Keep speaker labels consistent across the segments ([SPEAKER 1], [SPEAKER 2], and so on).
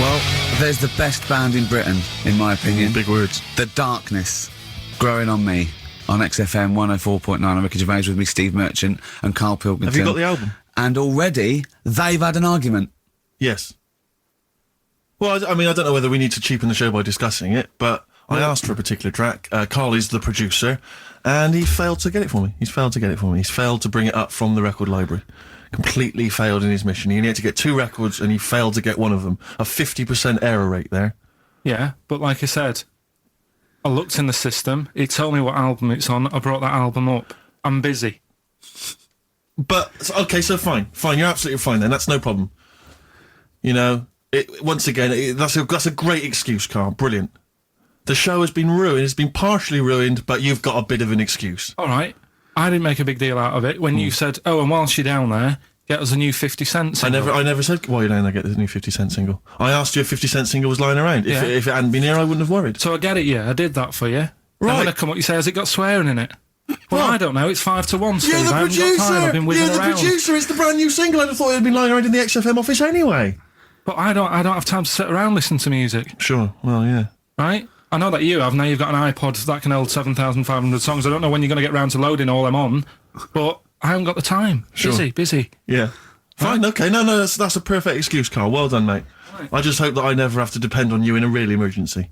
[SPEAKER 1] Well, there's the best band in Britain, in my opinion.
[SPEAKER 2] Big words.
[SPEAKER 1] The Darkness, Growing on Me, on XFM 104.9. I'm Ricky Gervais, with me Steve Merchant and Carl Pilkington.
[SPEAKER 2] Have you got the album?
[SPEAKER 1] And already, they've had an argument.
[SPEAKER 2] Yes. Well, I mean, I don't know whether we need to cheapen the show by discussing it, but I asked for a particular track. Carl is the producer, and he failed to get it for me. He's failed to bring it up from the record library. Completely failed in his mission. He needed to get 2 records, and he failed to get one of them. A 50% error rate there.
[SPEAKER 3] Yeah, but like I said, I looked in the system, it told me what album it's on, I brought that album up. I'm busy.
[SPEAKER 2] But, okay, so fine, you're absolutely fine then, that's no problem. You know, once again, that's a great excuse, Carl, brilliant. The show has been ruined, it's been partially ruined, but you've got a bit of an excuse.
[SPEAKER 3] Alright, I didn't make a big deal out of it when you said, oh, and whilst you're down there, get us a new 50 Cent single.
[SPEAKER 2] I never said, while you're down there, get the new 50 Cent single. I asked you if 50 Cent single was lying around.
[SPEAKER 3] Yeah.
[SPEAKER 2] If it hadn't been here, I wouldn't have worried.
[SPEAKER 3] So I get it, yeah, I did that for you.
[SPEAKER 2] Right.
[SPEAKER 3] And when I come up, you say, has it got swearing in it? Well, I don't know, it's 5 to 1, Steve.
[SPEAKER 2] You're the
[SPEAKER 3] I haven't got time, I've been whizzing
[SPEAKER 2] You're the
[SPEAKER 3] around.
[SPEAKER 2] producer, it's the brand new single. I'd have thought it had been lying around in the XFM office anyway.
[SPEAKER 3] But I don't have time to sit around listening to music.
[SPEAKER 2] Sure, well, yeah.
[SPEAKER 3] Right? I know that you have. Now you've got an iPod that can hold 7,500 songs. I don't know when you're going to get round to loading all them on, but I haven't got the time.
[SPEAKER 2] Sure.
[SPEAKER 3] Busy.
[SPEAKER 2] Yeah. Fine,
[SPEAKER 3] Right.
[SPEAKER 2] okay. No, that's a perfect excuse, Carl. Well done, mate.
[SPEAKER 3] Right.
[SPEAKER 2] I just hope that I never have to depend on you in a real emergency.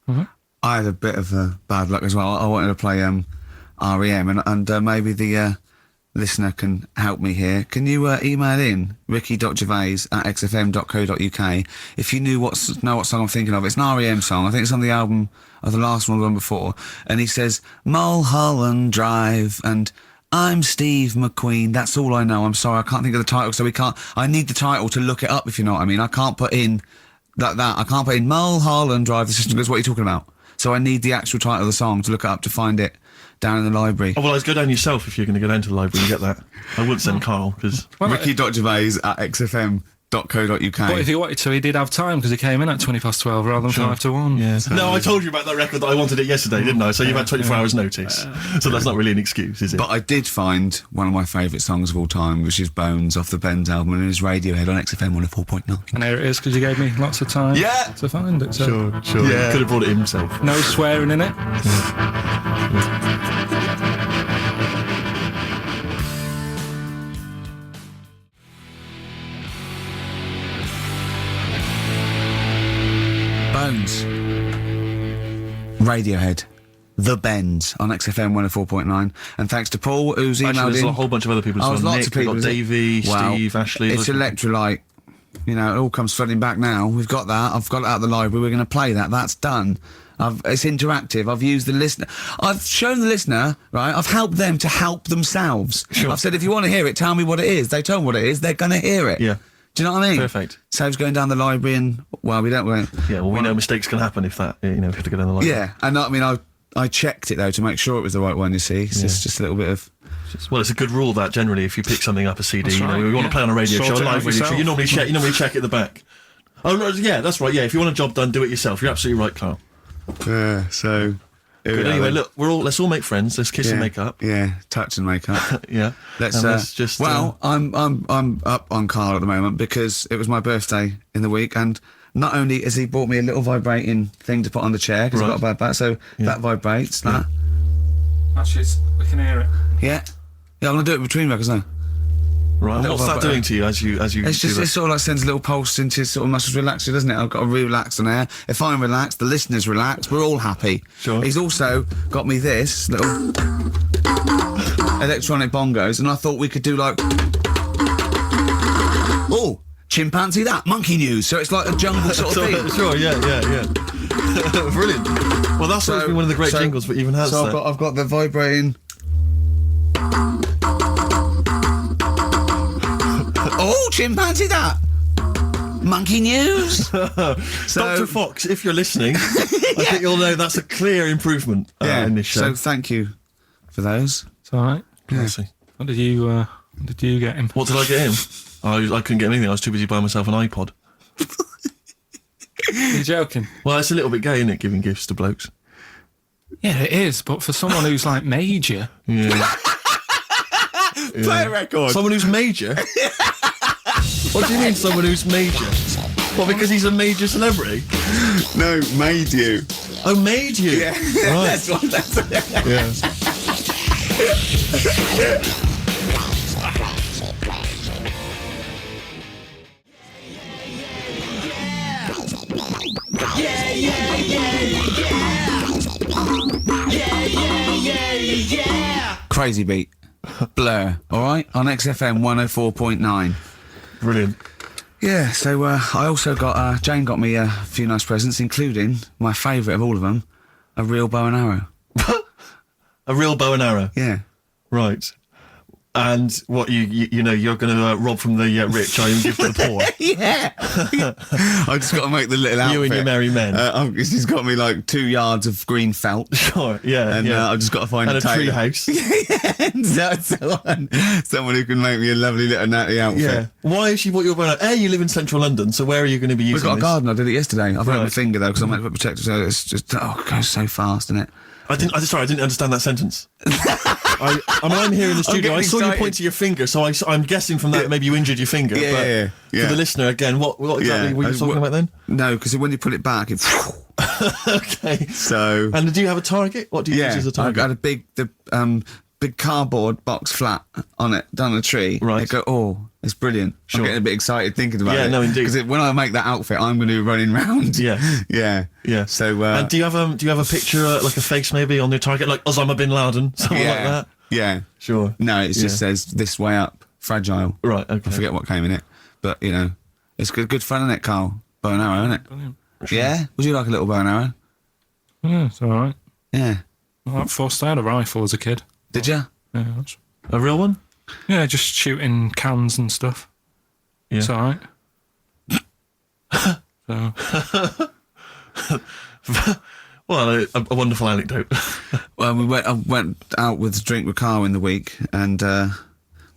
[SPEAKER 1] I had a bit of bad luck as well. I wanted to play REM, and maybe the listener can help me here. Can you email in ricky.gervais@xfm.co.uk if you know what song I'm thinking of? It's an REM song. I think it's on the album of the last one, the one before. And he says, Mulholland Drive, and I'm Steve McQueen. That's all I know. I'm sorry, I can't think of the title, so I need the title to look it up, if you know what I mean. I can't put in that. I can't put in Mulholland Drive. The system goes, what are you talking about? So I need the actual title of the song to look it up to find it down in the library.
[SPEAKER 2] Oh, well, I'd go down yourself if you're going to go down to the library and get that. I wouldn't send Carl, because...
[SPEAKER 1] ricky.gervais@xfm.co.uk.
[SPEAKER 3] But if he wanted to, he did have time because he came in at 12 rather than 5 to 1.
[SPEAKER 2] Yeah.
[SPEAKER 3] So.
[SPEAKER 2] No, I told you about that record that I wanted it yesterday, didn't I? So you've had 24 hours notice. So that's not really an excuse, is it?
[SPEAKER 1] But I did find one of my favourite songs of all time, which is Bones off the Bends album, and it is Radiohead on XFM 104.9.
[SPEAKER 3] And here it is, because you gave me lots of time to find it. So.
[SPEAKER 2] Sure.
[SPEAKER 1] Yeah.
[SPEAKER 2] Could have brought it himself.
[SPEAKER 3] No swearing in it.
[SPEAKER 1] Bones. Radiohead. The Bends on XFM 104.9. And thanks to Paul, who's emailed
[SPEAKER 2] Actually, there's
[SPEAKER 1] in.
[SPEAKER 2] a whole bunch of other people as well.
[SPEAKER 1] Lots
[SPEAKER 2] Nick,
[SPEAKER 1] of people.
[SPEAKER 2] we've got Davey, Steve, Ashley.
[SPEAKER 1] It's Electrolyte. You know, it all comes flooding back now. We've got that. I've got it out of the library. We're going to play that. That's done. It's interactive. I've used the listener. I've shown the listener, right? I've helped them to help themselves.
[SPEAKER 2] Sure.
[SPEAKER 1] I've said, if you want to hear it, tell me what it is. They told me what it is. They're going to hear it.
[SPEAKER 2] Yeah.
[SPEAKER 1] Do you know what I mean?
[SPEAKER 2] Perfect.
[SPEAKER 1] Saves going down the library and, well, we don't...
[SPEAKER 2] Yeah, well, we know mistakes can happen if that, if you have to go down the line.
[SPEAKER 1] Yeah, and I mean, I checked it, though, to make sure it was the right one, you see. It's just a little bit of...
[SPEAKER 2] Well, it's a good rule that generally if you pick something up, a CD,
[SPEAKER 3] That's right,
[SPEAKER 2] we want to play on a radio
[SPEAKER 3] Sort
[SPEAKER 2] show, a
[SPEAKER 3] it out
[SPEAKER 2] live radio show,
[SPEAKER 3] yourself.
[SPEAKER 2] you normally check at the back. Oh, no, yeah, that's right, yeah, if you want a job done, do it yourself. You're absolutely right, Carl.
[SPEAKER 1] Yeah, so...
[SPEAKER 2] But anyway, look, let's all make friends, let's kiss and make up.
[SPEAKER 1] Yeah, touch and make up.
[SPEAKER 2] Yeah.
[SPEAKER 1] Let's
[SPEAKER 2] just...
[SPEAKER 1] Well, I'm up on Carl at the moment because it was my birthday in the week, and not only has he bought me a little vibrating thing to put on the chair, because I've got a bad back, so that vibrates, that.
[SPEAKER 3] Actually, we can hear it.
[SPEAKER 1] Yeah, I'm going to do it between records now.
[SPEAKER 2] Right, and what's that doing to you as you
[SPEAKER 1] It's
[SPEAKER 2] do
[SPEAKER 1] just,
[SPEAKER 2] that?
[SPEAKER 1] it sort of like sends a little pulse into your sort of muscles, relax you, doesn't it? I've got to relax on air. If I'm relaxed, the listeners relax, we're all happy.
[SPEAKER 2] Sure.
[SPEAKER 1] He's also got me this little electronic bongos, and I thought we could do like... Oh, chimpanzee that, monkey news, so it's like a jungle sort of thing.
[SPEAKER 2] Sure, yeah. Brilliant. Well, that's always been one of the great jingles, but even has
[SPEAKER 1] so
[SPEAKER 2] that.
[SPEAKER 1] I've got the vibrating... Oh, chimpanzee that! Monkey news!
[SPEAKER 2] Dr. Fox, if you're listening, I think you'll know that's a clear improvement in this show.
[SPEAKER 1] So thank you for those.
[SPEAKER 3] It's all right.
[SPEAKER 2] Classy.
[SPEAKER 3] What did you get him?
[SPEAKER 2] What did I get him? I couldn't get him anything, I was too busy buying myself an iPod.
[SPEAKER 3] You're joking?
[SPEAKER 2] Well, it's a little bit gay, isn't it, giving gifts to blokes?
[SPEAKER 3] Yeah, it is, but for someone who's like major...
[SPEAKER 2] Yeah.
[SPEAKER 1] Play a record.
[SPEAKER 2] Someone who's major? What do you mean, someone who's major? What, because he's a major celebrity?
[SPEAKER 1] No, made you.
[SPEAKER 2] Oh, made you?
[SPEAKER 1] Yeah.
[SPEAKER 2] Right.
[SPEAKER 1] That's
[SPEAKER 2] Yeah.
[SPEAKER 1] Crazy beat. Blur. All right? On XFM 104.9.
[SPEAKER 2] Brilliant.
[SPEAKER 1] Yeah, so I also got... Jane got me a few nice presents, including my favourite of all of them, a real bow and arrow.
[SPEAKER 2] A real bow and arrow.
[SPEAKER 1] Yeah.
[SPEAKER 2] Right. And what you know you're going to rob from the rich and give to the poor.
[SPEAKER 1] Yeah. I just got to make the little outfit.
[SPEAKER 2] You and your merry men.
[SPEAKER 1] She's got me like 2 yards of green felt.
[SPEAKER 2] Sure. Yeah.
[SPEAKER 1] And
[SPEAKER 2] yeah.
[SPEAKER 1] I've just got to find
[SPEAKER 2] and
[SPEAKER 1] a
[SPEAKER 2] tree
[SPEAKER 1] tailor.
[SPEAKER 2] house.
[SPEAKER 1] Someone who can make me a lovely little natty outfit.
[SPEAKER 2] Yeah. Why has she bought you a bow and arrow? You live in central London, so where are you going to be using
[SPEAKER 1] We've got a
[SPEAKER 2] this?
[SPEAKER 1] garden. I did it yesterday. I've hurt my
[SPEAKER 2] Right.
[SPEAKER 1] finger though because I'm meant to put protective. So it's just it goes so fast, isn't it?
[SPEAKER 2] I didn't understand that sentence. I'm here in the studio. I
[SPEAKER 1] getting
[SPEAKER 2] saw you
[SPEAKER 1] excited.
[SPEAKER 2] point to your finger, so I'm guessing from that maybe you injured your finger.
[SPEAKER 1] Yeah,
[SPEAKER 2] but
[SPEAKER 1] yeah.
[SPEAKER 2] For the listener, again, what exactly were you talking about then?
[SPEAKER 1] No, because when you put it back, it's
[SPEAKER 2] Okay.
[SPEAKER 1] so.
[SPEAKER 2] And do you have a target? What do you use
[SPEAKER 1] Yeah,
[SPEAKER 2] as a
[SPEAKER 1] I
[SPEAKER 2] target?
[SPEAKER 1] got a big cardboard box flat on it, done on a tree.
[SPEAKER 2] Right.
[SPEAKER 1] I go, oh, it's brilliant.
[SPEAKER 2] Sure.
[SPEAKER 1] I'm getting a bit excited thinking about
[SPEAKER 2] Yeah,
[SPEAKER 1] it.
[SPEAKER 2] no, indeed.
[SPEAKER 1] Because when I make that outfit, I'm going to be running round.
[SPEAKER 2] Yeah.
[SPEAKER 1] yeah,
[SPEAKER 2] Yeah.
[SPEAKER 1] So,
[SPEAKER 2] and do you have a picture, like a face maybe on your target, like Osama bin Laden, something
[SPEAKER 1] yeah,
[SPEAKER 2] like that?
[SPEAKER 1] yeah.
[SPEAKER 2] Sure.
[SPEAKER 1] No, it just
[SPEAKER 2] Yeah.
[SPEAKER 1] says this way up, fragile.
[SPEAKER 2] Right. Okay.
[SPEAKER 1] I forget what came in it, but you know, it's good fun, isn't it, Carl? Bow and arrow, isn't it?
[SPEAKER 3] Brilliant.
[SPEAKER 1] Yeah. Would you like a little bow and arrow?
[SPEAKER 3] Yeah, it's all right.
[SPEAKER 1] Yeah.
[SPEAKER 3] Well, that first I had a rifle as a kid.
[SPEAKER 1] Did you?
[SPEAKER 3] Yeah, that's,
[SPEAKER 2] A real one?
[SPEAKER 3] yeah, just shooting cans and stuff.
[SPEAKER 2] Yeah.
[SPEAKER 3] It's all right. So,
[SPEAKER 2] Well, a wonderful anecdote.
[SPEAKER 1] Well, I went out with a drink with Carl in the week, and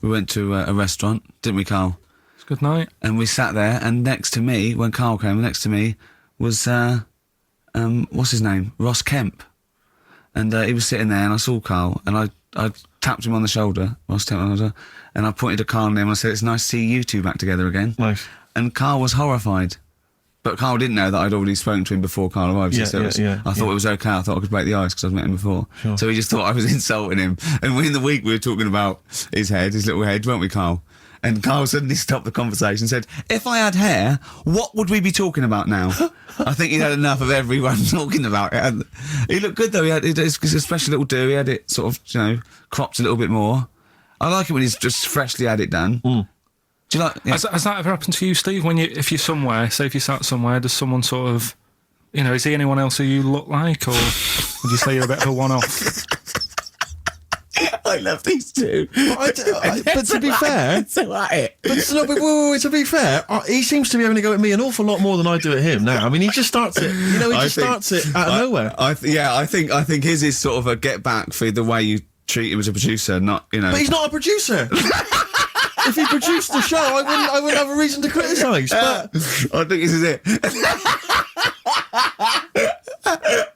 [SPEAKER 1] we went to a restaurant, didn't we, Carl?
[SPEAKER 3] it's a good night.
[SPEAKER 1] And we sat there, and next to me, when Carl came, next to me was what's his name, Ross Kemp, and he was sitting there, and I saw Carl, and I tapped him on the shoulder, Ross Kemp on the shoulder, and I pointed to Carl and him, and I said, "It's nice to see you two back together again."
[SPEAKER 2] Nice.
[SPEAKER 1] And Carl was horrified. But Carl didn't know that I'd already spoken to him before Carl arrived.
[SPEAKER 2] Yeah,
[SPEAKER 1] so I thought it was okay. I thought I could break the ice because I'd met him before.
[SPEAKER 2] Sure.
[SPEAKER 1] So he just thought I was insulting him. And in the week we were talking about his little head, weren't we, Carl? And Carl suddenly stopped the conversation and said, "If I had hair, what would we be talking about now?" I think he'd had enough of everyone talking about it. And he looked good though. He had a special little do. He had it sort of, cropped a little bit more. I like it when he's just freshly had it dane.
[SPEAKER 2] Mm.
[SPEAKER 1] Do you like? Yeah.
[SPEAKER 3] Has that ever happened to you, Steve? If you're somewhere, say if you sat somewhere, does someone sort of, is he anyone else who you look like, or would you say you're a bit of a one-off?
[SPEAKER 1] I love these two.
[SPEAKER 2] But to be fair,
[SPEAKER 1] so at it.
[SPEAKER 2] But to be fair, he seems to be having a go at me an awful lot more than I do at him now. I mean, he just starts it. Starts it out of nowhere.
[SPEAKER 1] I think his is sort of a get back for the way you treat him as a producer, not.
[SPEAKER 2] But he's not a producer. If he produced the show, I wouldn't have a reason to criticise. But
[SPEAKER 1] I think this is it.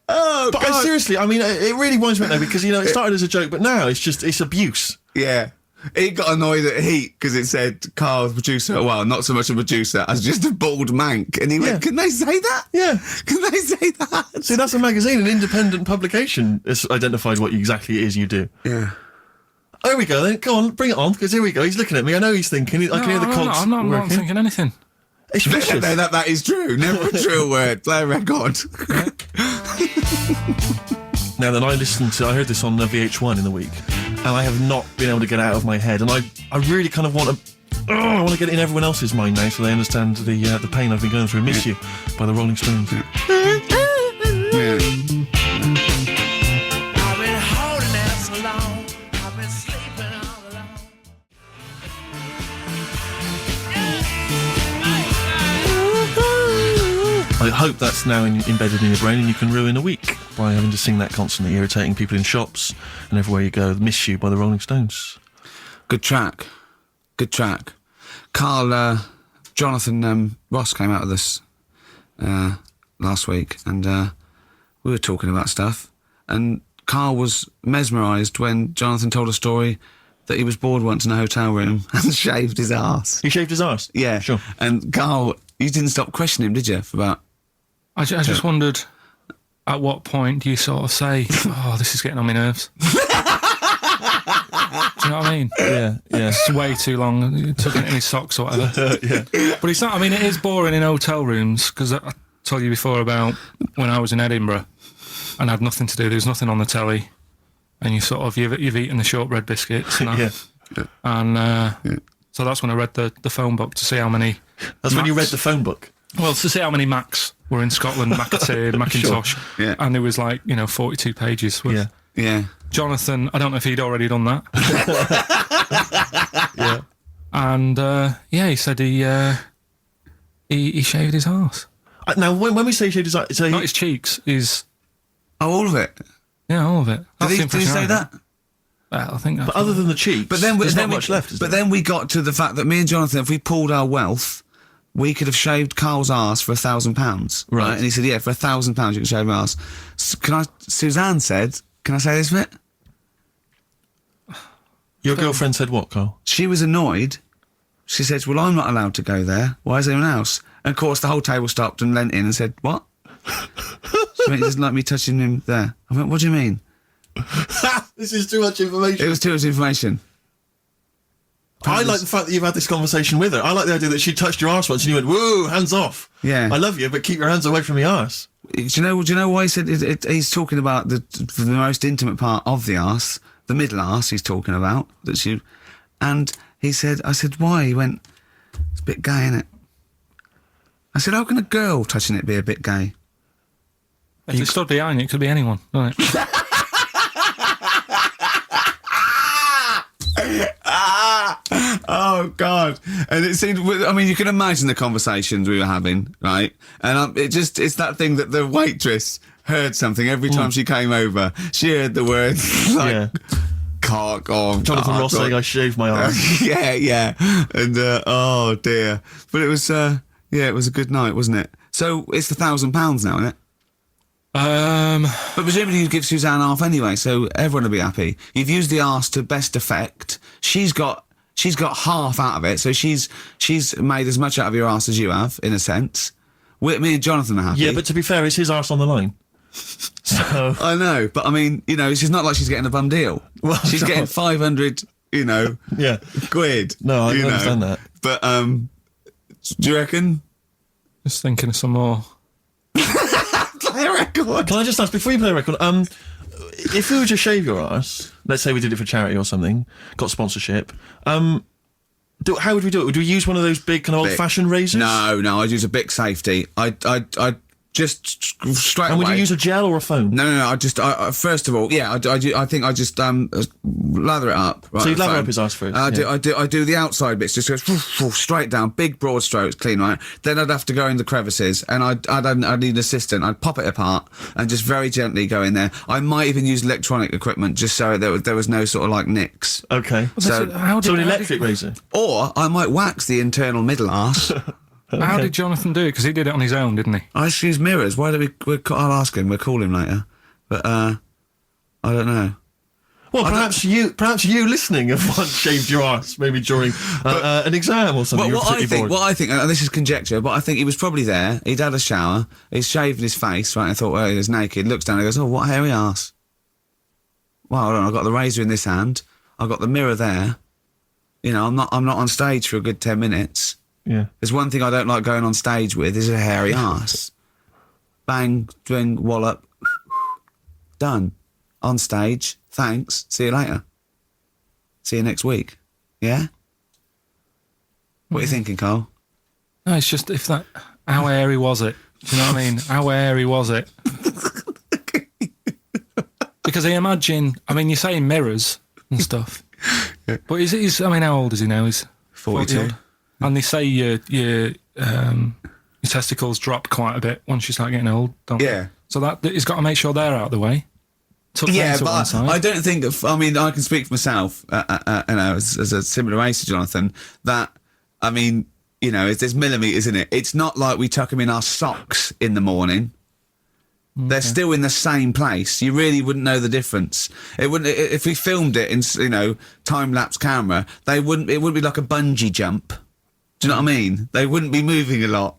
[SPEAKER 2] But seriously, I mean, it really winds me up though because it started as a joke, but now it's abuse.
[SPEAKER 1] Yeah. He got annoyed at Heat because it said Carl's producer, well, not so much a producer as just a bald mank. And he went, "Can they say that?
[SPEAKER 2] Yeah.
[SPEAKER 1] Can they say that?"
[SPEAKER 2] See, that's a magazine, an independent publication has identified what exactly it is you do.
[SPEAKER 1] Yeah.
[SPEAKER 2] There we go then. Go on, bring it on, because here we go. He's looking at me. I know he's thinking. I can hear the cogs
[SPEAKER 3] I'm not
[SPEAKER 2] working.
[SPEAKER 3] thinking anything.
[SPEAKER 2] It's vicious.
[SPEAKER 1] No, that is true. Never a true word. Play a record.
[SPEAKER 2] Now then, I heard this on VH1 in the week, and I have not been able to get it out of my head, and I really kind of want to get it in everyone else's mind now so they understand the pain I've been going through. Miss You by the Rolling Stones. I hope that's now embedded in your brain and you can ruin a week by having to sing that constantly, irritating people in shops and everywhere you go. Miss You by the Rolling Stones.
[SPEAKER 1] Good track. Good track. Carl, Jonathan Ross came out of this last week, and we were talking about stuff, and Carl was mesmerised when Jonathan told a story that he was bored once in a hotel room and shaved his arse.
[SPEAKER 2] He shaved his arse?
[SPEAKER 1] Yeah.
[SPEAKER 2] Sure.
[SPEAKER 1] And Carl, you didn't stop questioning him, did you? For about...
[SPEAKER 3] I just wondered, at what point do you sort of say, "Oh, this is getting on my nerves"? Do you know what I mean?
[SPEAKER 2] Yeah.
[SPEAKER 3] It's way too long. He took it in his socks or whatever.
[SPEAKER 2] Yeah.
[SPEAKER 3] But it's not. I mean, it is boring in hotel rooms because I told you before about when I was in Edinburgh and I had nothing to do. There was nothing on the telly, and you sort of you've eaten the shortbread biscuits. And
[SPEAKER 2] Yeah.
[SPEAKER 3] And so that's when I read the phone book to see how many.
[SPEAKER 2] That's when you read
[SPEAKER 3] Macs-
[SPEAKER 2] the phone book.
[SPEAKER 3] Well, to see how many Macs were in Scotland, McAtee, Macintosh,
[SPEAKER 1] Yeah.
[SPEAKER 3] and there was 42 pages. With
[SPEAKER 2] Yeah.
[SPEAKER 1] Yeah.
[SPEAKER 3] Jonathan, I don't know if he'd already done that.
[SPEAKER 2] Yeah.
[SPEAKER 3] And he said he shaved his arse.
[SPEAKER 2] Now, when we say shaved his arse, so
[SPEAKER 3] Not his cheeks, his...
[SPEAKER 1] Oh, all of it.
[SPEAKER 3] Yeah, all of it. That's the
[SPEAKER 1] Did he
[SPEAKER 3] impression I
[SPEAKER 1] say
[SPEAKER 3] had.
[SPEAKER 1] that?
[SPEAKER 3] Well, I think that's...
[SPEAKER 2] but other than the cheeks,
[SPEAKER 1] But then,
[SPEAKER 2] there's
[SPEAKER 1] then
[SPEAKER 2] not much left, is
[SPEAKER 1] But
[SPEAKER 2] there?
[SPEAKER 1] then we got to the fact that me and Jonathan, if we pulled our wealth, we could have shaved Carl's arse for £1,000.
[SPEAKER 2] Right.
[SPEAKER 1] And he said, yeah, for £1,000 you can shave my arse. Suzanne said, can I say this bit?
[SPEAKER 2] Your girlfriend said what, Carl?
[SPEAKER 1] She was annoyed. She said, well, I'm not allowed to go there. Why is anyone else? And of course, the whole table stopped and leant in and said, what? She went, he doesn't like me touching him there. I went, what do you mean?
[SPEAKER 2] This is too much information.
[SPEAKER 1] It was too much information.
[SPEAKER 2] I like the fact that you've had this conversation with her. I like the idea that she touched your arse once and you went, whoa, hands off.
[SPEAKER 1] Yeah.
[SPEAKER 2] I love you, but keep your hands away from my arse.
[SPEAKER 1] Do you know why he said he's talking about the most intimate part of the arse, the middle arse he's talking about, and he said, I said, why? He went, it's a bit gay, isn't it? I said, how can a girl touching it be a bit gay?
[SPEAKER 3] If it stood behind you, it could be anyone, couldn't it?
[SPEAKER 1] Oh God! And it seemed. I mean, you can imagine the conversations we were having, right? And it's that thing that the waitress heard something every time she came over. She heard the word like
[SPEAKER 2] Yeah.
[SPEAKER 1] cock or
[SPEAKER 2] Jonathan
[SPEAKER 1] cock
[SPEAKER 2] Ross
[SPEAKER 1] or-
[SPEAKER 2] saying I shaved my arse.
[SPEAKER 1] yeah. And oh dear. But it was it was a good night, wasn't it? So it's the £1,000 now, isn't it? But presumably you give Suzanne half anyway, so everyone will be happy. You've used the arse to best effect. She's got half out of it, so she's made as much out of your arse as you have, in a sense. Me and Jonathan are happy.
[SPEAKER 2] Yeah, but to be fair, it's his arse on the line. So
[SPEAKER 1] I know, but I mean, it's just not like she's getting a bum deal.
[SPEAKER 2] Well,
[SPEAKER 1] she's
[SPEAKER 2] no.
[SPEAKER 1] getting 500,
[SPEAKER 2] yeah.
[SPEAKER 1] quid.
[SPEAKER 2] No, I understand that.
[SPEAKER 1] But do you reckon?
[SPEAKER 3] Just thinking of some more.
[SPEAKER 1] Play a record.
[SPEAKER 2] Can I just ask before you play a record? If we were to shave your arse, let's say we did it for charity or something, got sponsorship. How would we do it? Would we use one of those big kind of old-fashioned razors?
[SPEAKER 1] No, I'd use a Bic safety. I'd just straight
[SPEAKER 2] And
[SPEAKER 1] away.
[SPEAKER 2] would you use a gel or a foam?
[SPEAKER 1] No. I first of all, yeah, I think I just lather it up. Right,
[SPEAKER 2] So you'd lather
[SPEAKER 1] foam.
[SPEAKER 2] up his arse first,
[SPEAKER 1] I
[SPEAKER 2] yeah.
[SPEAKER 1] do the outside bits, just goes straight down, big broad strokes, clean right. Then I'd have to go in the crevices, and I'd need an assistant. I'd pop it apart and just very gently go in there. I might even use electronic equipment just so there was no sort of like nicks.
[SPEAKER 2] Okay.
[SPEAKER 1] So,
[SPEAKER 2] So an electric razor?
[SPEAKER 1] or I might wax the internal middle arse.
[SPEAKER 3] How did Jonathan do it? Because he did it on his own, didn't he?
[SPEAKER 1] I just use mirrors. Why don't I'll ask him. We'll call him later. But I don't know.
[SPEAKER 2] Well, perhaps you listening have once shaved your arse, maybe during an exam or something.
[SPEAKER 1] Well,
[SPEAKER 2] You're particularly bored.
[SPEAKER 1] what I think, and this is conjecture, but I think he was probably there. He'd had a shower. He's shaved his face, right? And I thought, well, he was naked. Looks down and goes, oh, what a hairy arse. Well, hold on. I've got the razor in this hand. I've got the mirror there. I'm not on stage for a good 10 minutes.
[SPEAKER 2] Yeah.
[SPEAKER 1] There's one thing I don't like going on stage with is a hairy arse. Bang, swing, wallop, done. On stage. Thanks. See you later. See you next week. Yeah? What are you thinking, Cole?
[SPEAKER 3] No, it's just how hairy was it? Do you know what I mean? How hairy was it? Because I imagine, you're saying mirrors and stuff. But how old is he now? He's
[SPEAKER 1] 42.
[SPEAKER 3] odd. And they say your testicles drop quite a bit once you start getting old, don't
[SPEAKER 1] Yeah.
[SPEAKER 3] they? So that he's got to make sure they're out of the way. Tuck them
[SPEAKER 1] Yeah,
[SPEAKER 3] to one
[SPEAKER 1] but
[SPEAKER 3] side.
[SPEAKER 1] I don't think. I can speak for myself. As a similar age to Jonathan, that there's millimetres in it. It's not like we tuck them in our socks in the morning. They're still in the same place. You really wouldn't know the difference. It wouldn't if we filmed it in time lapse camera. It wouldn't be like a bungee jump. Do you know what I mean? They wouldn't be moving a lot.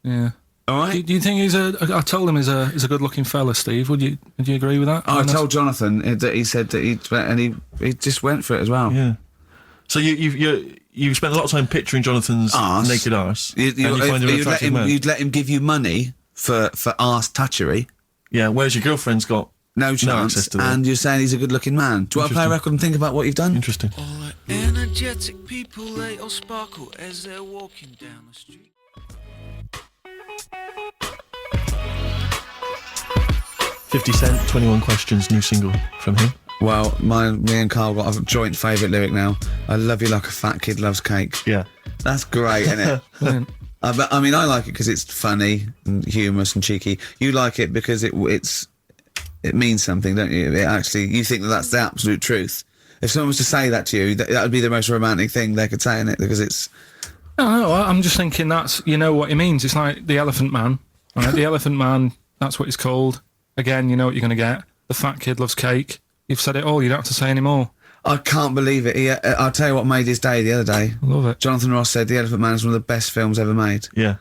[SPEAKER 3] Yeah.
[SPEAKER 1] All right.
[SPEAKER 3] Do you think I told him he's a good-looking fella, Steve. Would you agree with that?
[SPEAKER 1] I told Jonathan that he said that he just went for it as well.
[SPEAKER 2] Yeah. So you spent a lot of time picturing Jonathan's naked arse.
[SPEAKER 1] You'd let him give you money for arse touchery.
[SPEAKER 2] Yeah, whereas your girlfriend's got
[SPEAKER 1] no chance,
[SPEAKER 2] access to that.
[SPEAKER 1] and you're saying he's a good-looking man. Do you want to play a record and think about what you've done?
[SPEAKER 2] Interesting.
[SPEAKER 4] All the energetic people, they all sparkle as they're walking down the street.
[SPEAKER 2] 50 Cent, 21 Questions, new single from him.
[SPEAKER 1] Well, me and Carl got a joint favourite lyric now. I love you like a fat kid loves cake.
[SPEAKER 2] Yeah.
[SPEAKER 1] That's great, isn't it? I mean, I like it because it's funny and humorous and cheeky. You like it because it means something, don't you? You think that that's the absolute truth. If someone was to say that to you, that would be the most romantic thing they could say in it, because it's...
[SPEAKER 3] No, I'm just thinking you know what he means. It's like the Elephant Man. Right? The Elephant Man, that's what he's called. Again, you know what you're going to get. The fat kid loves cake. You've said it all. You don't have to say any more.
[SPEAKER 1] I can't believe it. I'll tell you what made his day the other day.
[SPEAKER 3] I love it.
[SPEAKER 1] Jonathan Ross said The Elephant Man is one of the best films ever made.
[SPEAKER 2] Yeah.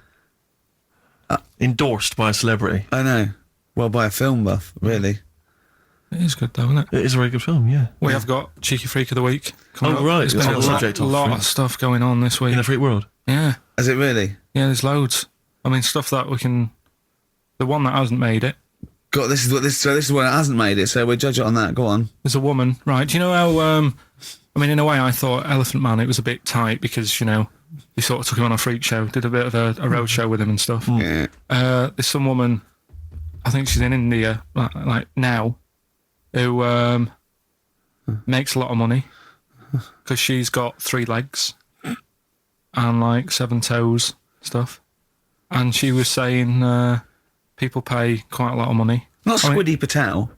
[SPEAKER 2] Endorsed by a celebrity.
[SPEAKER 1] I know. Well, by a film buff, really.
[SPEAKER 3] It is good, though, isn't it?
[SPEAKER 2] It is a very good film, yeah.
[SPEAKER 3] We have got Cheeky Freak of the Week coming up.
[SPEAKER 2] Right.
[SPEAKER 3] There's been a lot of stuff going on this week.
[SPEAKER 2] In the freak world.
[SPEAKER 3] Yeah.
[SPEAKER 1] Is it really?
[SPEAKER 3] Yeah, there's loads. I mean, stuff that we can... The one that hasn't made it.
[SPEAKER 1] God, this is what it hasn't made it, so we'll judge it on that. Go on.
[SPEAKER 3] There's a woman, right? Do you know how... I mean, in a way, I thought Elephant Man, it was a bit tight because, they sort of took him on a freak show, did a bit of a road show with him and stuff.
[SPEAKER 1] Yeah.
[SPEAKER 3] There's some woman, I think she's in India, like now, who makes a lot of money because she's got 3 legs and like 7 toes stuff. And she was saying people pay quite a lot of money.
[SPEAKER 1] Not Squiddy Patel.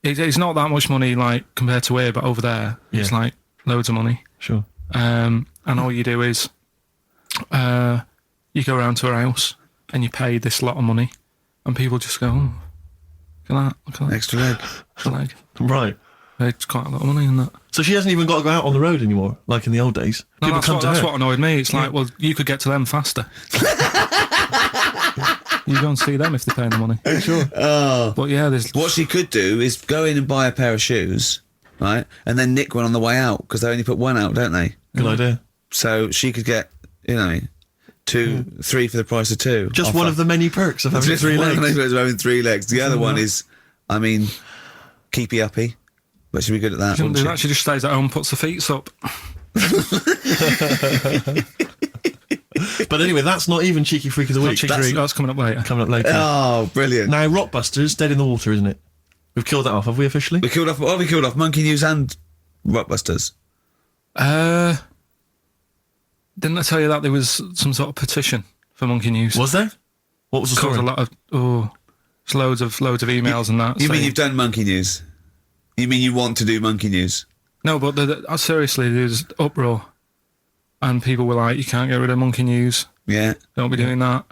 [SPEAKER 3] It's not that much money like compared to here, but over there, it's like loads of money.
[SPEAKER 2] Sure.
[SPEAKER 3] And all you do is you go around to her house and you pay this lot of money, and people just go, oh, look at that.
[SPEAKER 1] Extra leg.
[SPEAKER 3] Extra leg.
[SPEAKER 2] Right.
[SPEAKER 3] It's quite a lot of money in that.
[SPEAKER 2] So she hasn't even got to go out on the road anymore, like in the old days.
[SPEAKER 3] No,
[SPEAKER 2] People
[SPEAKER 3] that's what annoyed me. It's like, well, you could get to them faster. You go and see them if they're paying the money.
[SPEAKER 2] Sure.
[SPEAKER 1] Oh.
[SPEAKER 3] But yeah, there's...
[SPEAKER 1] What she could do is go in and buy a pair of shoes, right, and then nick one on the way out, because they only put one out, don't they?
[SPEAKER 2] Good idea.
[SPEAKER 1] So she could get, 2, 3 for the price of 2.
[SPEAKER 2] Just one of the many perks of having
[SPEAKER 1] Just
[SPEAKER 2] 3
[SPEAKER 1] one of the
[SPEAKER 2] legs.
[SPEAKER 1] many perks of having 3 legs. The other one is, keepy uppy, but she'd be good at that.
[SPEAKER 3] She doesn't
[SPEAKER 1] wouldn't
[SPEAKER 3] do
[SPEAKER 1] she?
[SPEAKER 3] that. She just stays at home, puts the feet up.
[SPEAKER 2] But anyway, that's not even Cheeky Freak of the Week.
[SPEAKER 3] Cheeky Freak, that's coming up later.
[SPEAKER 2] Coming up later.
[SPEAKER 1] Oh, brilliant.
[SPEAKER 2] Now, Rockbusters, dead in the water, isn't it? We've killed that off, have we officially?
[SPEAKER 1] We killed off Monkey News and Rockbusters.
[SPEAKER 3] Didn't I tell you that there was some sort of petition for Monkey News?
[SPEAKER 2] Was there? What was the
[SPEAKER 3] Caused
[SPEAKER 2] story?
[SPEAKER 3] a lot of there's loads of emails and that.
[SPEAKER 1] You mean
[SPEAKER 3] saying-
[SPEAKER 1] you've done Monkey News? You mean you want to do Monkey News?
[SPEAKER 3] No, but seriously, there's uproar, and people were like, "You can't get rid of Monkey News.
[SPEAKER 1] Yeah.
[SPEAKER 3] Don't be doing that."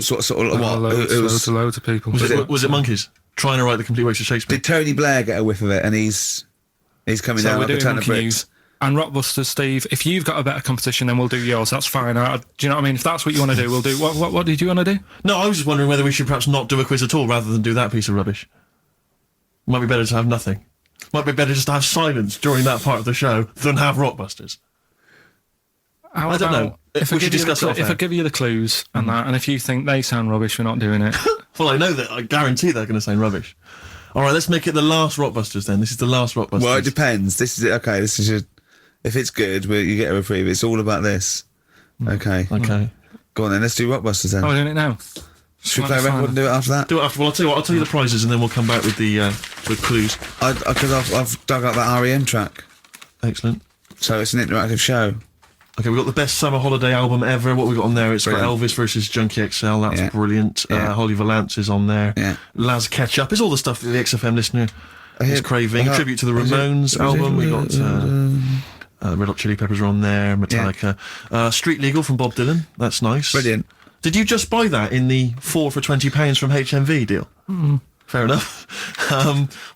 [SPEAKER 1] Sort of what?
[SPEAKER 3] Loads of people.
[SPEAKER 2] Was it monkeys trying to write the complete works of Shakespeare?
[SPEAKER 1] Did Tony Blair get a whiff of it, and he's coming
[SPEAKER 3] So
[SPEAKER 1] down
[SPEAKER 3] we're
[SPEAKER 1] like a
[SPEAKER 3] doing
[SPEAKER 1] ton of
[SPEAKER 3] Monkey
[SPEAKER 1] bricks?
[SPEAKER 3] News and Rockbusters, Steve. If you've got a better competition, then we'll do yours. That's fine. Do you know what I mean? If that's what you want to do, we'll do. What did you want to do?
[SPEAKER 2] No, I was just wondering whether we should perhaps not do a quiz at all rather than do that piece of rubbish. Might be better to have nothing. Might be better just to have silence during that part of the show than have Rockbusters. I don't know.
[SPEAKER 3] If
[SPEAKER 2] We should discuss it off
[SPEAKER 3] If I
[SPEAKER 2] air.
[SPEAKER 3] give you the clues and that, and if you think they sound rubbish, we're not doing it.
[SPEAKER 2] Well, I know that. I guarantee they're going to sound rubbish. All right, let's make it the last Rockbusters then. This is the last Rockbusters.
[SPEAKER 1] Well, it depends. This is it. Okay, this is if it's good, you get a reprieve. It's all about this. Okay.
[SPEAKER 2] Okay.
[SPEAKER 1] Go on then. Let's do Rockbusters then.
[SPEAKER 3] Oh, we're doing it now.
[SPEAKER 1] Should we play a record and do it after that?
[SPEAKER 2] Do it after. Well, I'll tell you what. I'll tell you the prizes and then we'll come back with the with clues.
[SPEAKER 1] Because I've dug up that REM track,
[SPEAKER 2] Excellent.
[SPEAKER 1] so it's an interactive show.
[SPEAKER 2] Okay, we've got the best summer holiday album ever. What we got on there? It's got
[SPEAKER 1] Brilliant.
[SPEAKER 2] Elvis versus Junkie XL. That's
[SPEAKER 1] Yeah.
[SPEAKER 2] brilliant.
[SPEAKER 1] Yeah.
[SPEAKER 2] Holly Valance is on there.
[SPEAKER 1] Yeah.
[SPEAKER 2] Laz Ketchup. It's all the stuff that the XFM listener is craving. A tribute to the Ramones album. We got Red Hot Chili Peppers are on there. Metallica. Street Legal from Bob Dylan. That's nice.
[SPEAKER 1] Brilliant.
[SPEAKER 2] Did you just buy that in the 4 for £20 from HMV deal? Fair enough.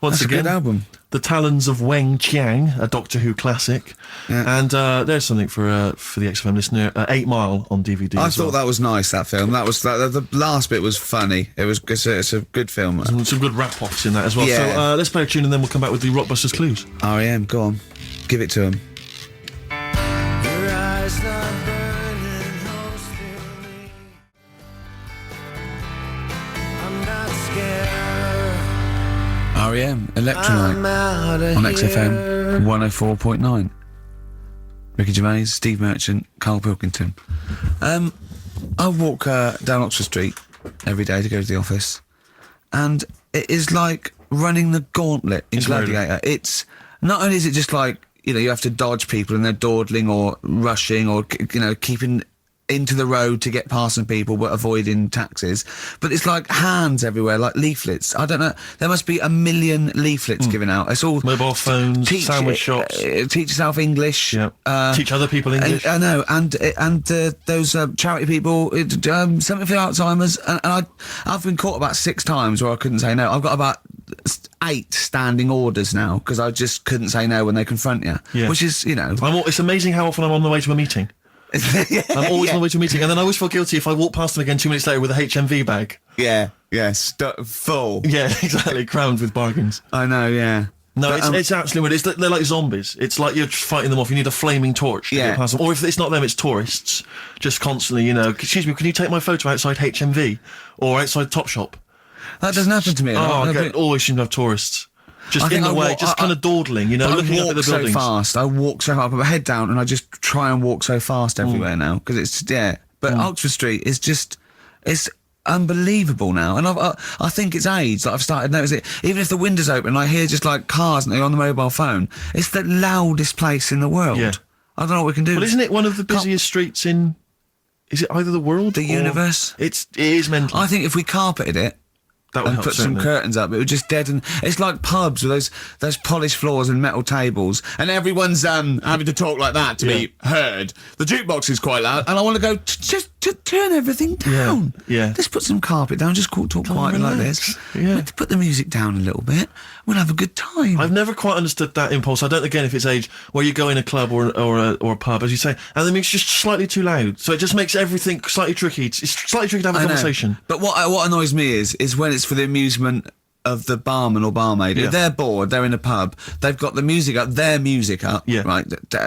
[SPEAKER 2] Once
[SPEAKER 1] That's a
[SPEAKER 2] again,
[SPEAKER 1] good album.
[SPEAKER 2] The Talons of Weng Chiang, a Doctor Who classic.
[SPEAKER 1] Yeah.
[SPEAKER 2] And there's something for the XFM listener, 8 Mile on DVD
[SPEAKER 1] I
[SPEAKER 2] as
[SPEAKER 1] thought
[SPEAKER 2] well.
[SPEAKER 1] that was nice, that film. The last bit was funny. It's a good film.
[SPEAKER 2] Some good rap-offs in that as well.
[SPEAKER 1] Yeah.
[SPEAKER 2] So let's play a tune and then we'll come back with the Rockbusters clues.
[SPEAKER 1] R.E.M., go on. Give it to him.
[SPEAKER 4] Your eyes not burning holes through me. I'm not scared.
[SPEAKER 1] R.E.M.,
[SPEAKER 4] I'm
[SPEAKER 1] Electrolyte
[SPEAKER 4] out of
[SPEAKER 1] on
[SPEAKER 4] here.
[SPEAKER 1] XFM 104.9. Ricky Gervais, Steve Merchant, Carl Pilkington. I walk down Oxford Street every day to go to the office, and it is like running the gauntlet in
[SPEAKER 2] It's
[SPEAKER 1] Gladiator. It's not only is it just like, you know, you have to dodge people and they're dawdling or rushing or, you know, keeping into the road to get past some people but avoiding taxis, but it's like hands everywhere, like leaflets. I don't know, there must be 1 million leaflets given out. It's all
[SPEAKER 2] Mobile phones, sandwich shops.
[SPEAKER 1] teach yourself English.
[SPEAKER 2] Yeah. Teach other people English.
[SPEAKER 1] I know, and those charity people, something for Alzheimer's, and I've been caught about 6 times where I couldn't say no. I've got about 8 standing orders now because I just couldn't say no when they confront you.
[SPEAKER 2] Yeah.
[SPEAKER 1] Which is, you know,
[SPEAKER 2] It's amazing how often I'm on the way to a meeting. I'm always on the way to a meeting, and then I always feel guilty if I walk past them again 2 minutes later with a HMV bag.
[SPEAKER 1] full.
[SPEAKER 2] Yeah, exactly, crammed with bargains.
[SPEAKER 1] I know, yeah.
[SPEAKER 2] No,
[SPEAKER 1] But,
[SPEAKER 2] it's absolutely weird. They're like zombies. It's like you're just fighting them off. You need a flaming torch to
[SPEAKER 1] Yeah.
[SPEAKER 2] get past them. Or if it's not them, it's tourists. Just constantly, you know, excuse me, can you take my photo outside HMV? Or outside Topshop?
[SPEAKER 1] that doesn't happen to me.
[SPEAKER 2] Always seem to have tourists.
[SPEAKER 1] I
[SPEAKER 2] Just in
[SPEAKER 1] think
[SPEAKER 2] the
[SPEAKER 1] I
[SPEAKER 2] way,
[SPEAKER 1] wa-
[SPEAKER 2] just
[SPEAKER 1] I-
[SPEAKER 2] kind of dawdling, you know,
[SPEAKER 1] But
[SPEAKER 2] looking
[SPEAKER 1] I
[SPEAKER 2] up
[SPEAKER 1] walk
[SPEAKER 2] at the buildings.
[SPEAKER 1] so fast. I walk so hard. I put my head down and I just try and walk so fast everywhere now because it's But Oxford Street is just it's unbelievable now, and I think it's age that I've started noticing it. Even if the window's open, and I hear just like cars and they're on the mobile phone. It's the loudest place in the world.
[SPEAKER 2] Yeah.
[SPEAKER 1] I don't know what we can do.
[SPEAKER 2] Well, isn't it one of the busiest streets in? Is it either the world,
[SPEAKER 1] The
[SPEAKER 2] or
[SPEAKER 1] universe?
[SPEAKER 2] It is mental.
[SPEAKER 1] I think if we carpeted it
[SPEAKER 2] That would
[SPEAKER 1] and
[SPEAKER 2] help,
[SPEAKER 1] put some
[SPEAKER 2] certainly.
[SPEAKER 1] curtains up, it would just deaden. It's like pubs with those polished floors and metal tables, and everyone's having to talk like that to be heard. The jukebox is quite loud, and I want to go just turn everything down.
[SPEAKER 2] yeah.
[SPEAKER 1] Just put some carpet down. Just talk quietly like this.
[SPEAKER 2] Yeah.
[SPEAKER 1] Put the music down a little bit. We'll have a good time.
[SPEAKER 2] I've never quite understood that impulse. I don't, again, if it's age, where you go in a club or a pub, as you say, and the music's just slightly too loud. So it just makes everything slightly tricky. It's slightly tricky to have a
[SPEAKER 1] I know.
[SPEAKER 2] conversation.
[SPEAKER 1] But what annoys me is when it's for the amusement of the barman or barmaid.
[SPEAKER 2] Yeah.
[SPEAKER 1] If they're bored, they're in a pub, they've got the music up, their music up,
[SPEAKER 2] Yeah.
[SPEAKER 1] right,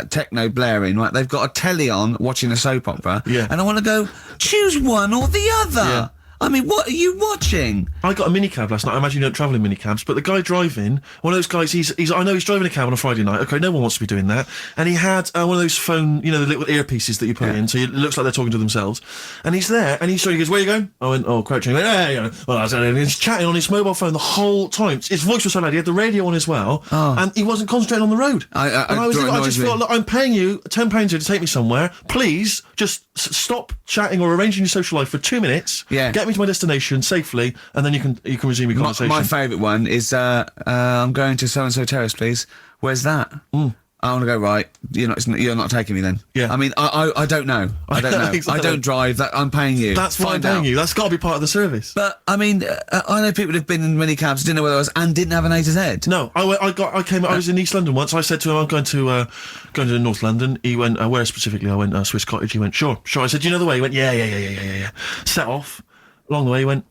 [SPEAKER 1] techno blaring, right, they've got a telly on watching a soap opera,
[SPEAKER 2] Yeah.
[SPEAKER 1] and I want to go, choose one or the other.
[SPEAKER 2] Yeah.
[SPEAKER 1] I mean, what are you watching?
[SPEAKER 2] I got a minicab last night. I imagine you don't travel in minicabs, but the guy driving, one of those guys, I know he's driving a cab on a Friday night. Okay, no one wants to be doing that. And he had one of those phone, you know, the little earpieces that you put in, so it looks like they're talking to themselves. And he's there, and he goes, where are you going? I went, oh, Crouching. He went, yeah, yeah. Well, I said, and he's chatting on his mobile phone the whole time. His voice was so loud. He had the radio on as well, and he wasn't concentrating on the road.
[SPEAKER 1] I
[SPEAKER 2] just thought, look, I'm paying you £10 here to take me somewhere. Please, just stop chatting or arranging your social life for 2 minutes.
[SPEAKER 1] Yeah.
[SPEAKER 2] Get me to my destination safely, and then you can resume your conversation.
[SPEAKER 1] My favourite one is, I'm going to so-and-so terrace, please. Where's that? I want to go, right, you're not taking me then.
[SPEAKER 2] Yeah.
[SPEAKER 1] I mean, I don't know. I don't know.
[SPEAKER 2] Exactly.
[SPEAKER 1] I don't drive. I'm paying you.
[SPEAKER 2] That's why I'm
[SPEAKER 1] Find
[SPEAKER 2] paying
[SPEAKER 1] out.
[SPEAKER 2] you. That's got to be part of the service.
[SPEAKER 1] But I mean, I know people who've been in many cabs, didn't know where I was, and didn't have an A to Z.
[SPEAKER 2] No, I was in East London once. I said to him, I'm going to North London. He went, where specifically? I went, Swiss Cottage. He went, sure. I said, do you know the way? He went, yeah. Set off. Along the way, he went,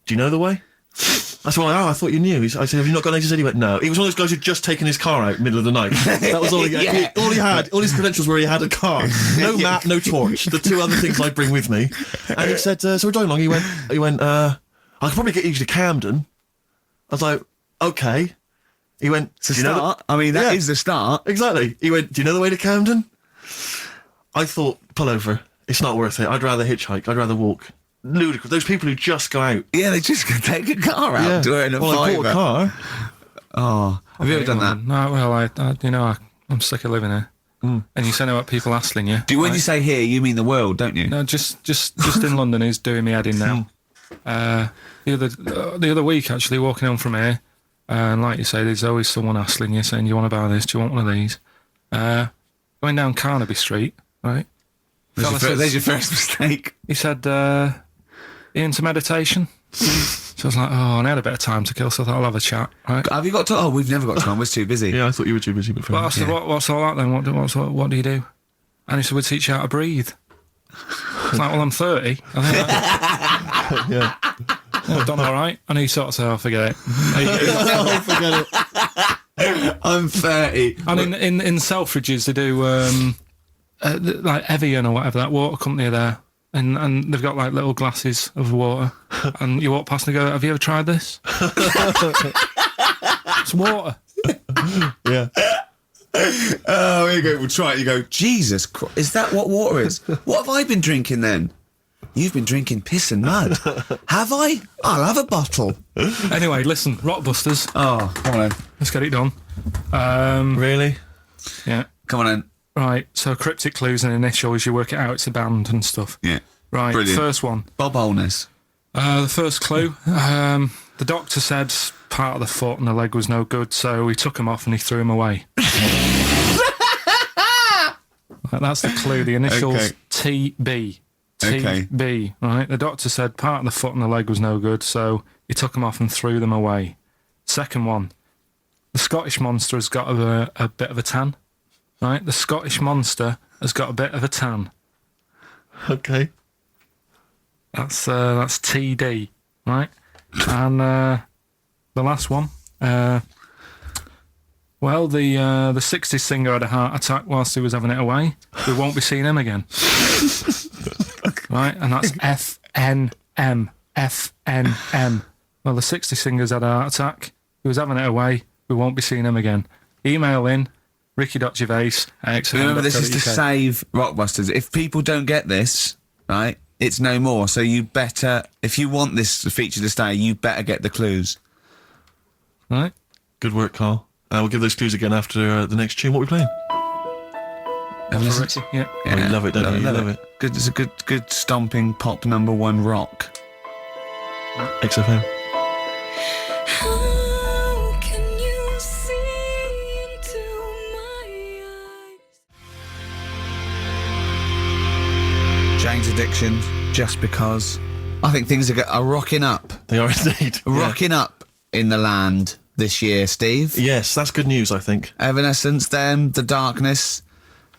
[SPEAKER 2] do you know the way? I said, I thought you knew. I said, have you not got an A to Z? He went, no. He was one of those guys who'd just taken his car out middle of the night. That was all he
[SPEAKER 1] Yeah.
[SPEAKER 2] all he had. All his credentials were he had a car. No map, no torch. The 2 other things I bring with me. And he said, so we're driving along. He went, I could probably get you to Camden. I was like, okay. He went,
[SPEAKER 1] It's a
[SPEAKER 2] "Do you know the-"
[SPEAKER 1] start. I mean, that
[SPEAKER 2] Yeah.
[SPEAKER 1] is the start.
[SPEAKER 2] Exactly. He went, do you know the way to Camden? I thought, pull over. It's not worth it. I'd rather hitchhike. I'd rather walk. Ludicrous. Those people who just go out.
[SPEAKER 1] Yeah, they just can take a car out to earn a
[SPEAKER 2] well, I bought
[SPEAKER 1] fiver.
[SPEAKER 2] a car.
[SPEAKER 1] Oh, have you ever done that?
[SPEAKER 3] No, well, I'm sick of living here. And you say about people hassling you.
[SPEAKER 1] When
[SPEAKER 3] right?
[SPEAKER 1] you say here, you mean the world, don't you?
[SPEAKER 3] No, just in London is doing me head in now. The other week, actually, walking home from here, and like you say, there's always someone hassling you, saying, "Do you want to buy this? Do you want one of these?" Going down Carnaby Street, right?
[SPEAKER 1] There's your first mistake.
[SPEAKER 3] He said, "You into meditation?" So I was like, "Oh," and I had a bit of time to kill, so I thought I'll have a chat. Right?
[SPEAKER 1] Have you got to? Oh, we've never got time. We're too busy.
[SPEAKER 2] Yeah, I thought you were too busy. But
[SPEAKER 3] But I said, "What's all that then? What do you do?" And he said, "We teach you how to breathe." I was like, "Well, I'm 30. I think
[SPEAKER 2] yeah.
[SPEAKER 3] I've done all right." And he sort of said, "Oh, forget it."
[SPEAKER 2] Oh, forget it.
[SPEAKER 1] I'm 30.
[SPEAKER 3] And in Selfridges, they do like Evian or whatever, that water company there. And they've got like little glasses of water. And you walk past and go, "Have you ever tried this?" It's water.
[SPEAKER 2] Yeah.
[SPEAKER 1] Oh, here you go. We'll try it. You go, Jesus Christ, is that what water is? What have I been drinking then? You've been drinking piss and mud. Have I? I'll have a bottle.
[SPEAKER 3] Anyway, listen, Rockbusters.
[SPEAKER 1] Oh, come on then.
[SPEAKER 3] Let's get it done.
[SPEAKER 2] Really?
[SPEAKER 3] Yeah.
[SPEAKER 1] Come on then.
[SPEAKER 3] Right, so cryptic clues and initials, you work it out, it's a band and stuff.
[SPEAKER 1] Yeah.
[SPEAKER 3] Right,
[SPEAKER 1] Brilliant.
[SPEAKER 3] first one.
[SPEAKER 1] Bob Holness.
[SPEAKER 3] The first clue, the doctor said part of the foot and the leg was no good, so he took him off and he threw him away. Right, that's the clue, the initials
[SPEAKER 1] Okay.
[SPEAKER 3] TB.
[SPEAKER 1] Okay.
[SPEAKER 3] TB, right? The doctor said part of the foot and the leg was no good, so he took them off and threw them away. Second one, the Scottish monster has got a bit of a tan. Right, the Scottish monster has got a bit of a tan.
[SPEAKER 2] Okay.
[SPEAKER 3] That's TD, right? And the last one, well, the 60s singer had a heart attack whilst he was having it away. We won't be seeing him again. Right, and that's FNM. FNM. Well, the 60s singer's had a heart attack. He was having it away. We won't be seeing him again. Email in ricky.gervais@xfm.co.uk.
[SPEAKER 1] Remember, this is to save Rockbusters. If people don't get this, right, it's no more. So you better, if you want this feature to stay, you better get the clues.
[SPEAKER 3] Right?
[SPEAKER 2] Good work, Carl. We'll give those clues again after the next tune. What are we playing?
[SPEAKER 1] Have you listened?
[SPEAKER 3] Yeah.
[SPEAKER 2] Oh, you love it, don't you? You love it.
[SPEAKER 1] Good, it's a good stomping pop #1 rock.
[SPEAKER 2] XFM.
[SPEAKER 5] How can you see into my eyes?
[SPEAKER 1] Jane's Addiction, Just Because. I think things are rocking up.
[SPEAKER 2] They are indeed.
[SPEAKER 1] Rocking up in the land this year, Steve.
[SPEAKER 2] Yes, that's good news, I think.
[SPEAKER 1] Evanescence, them, The Darkness,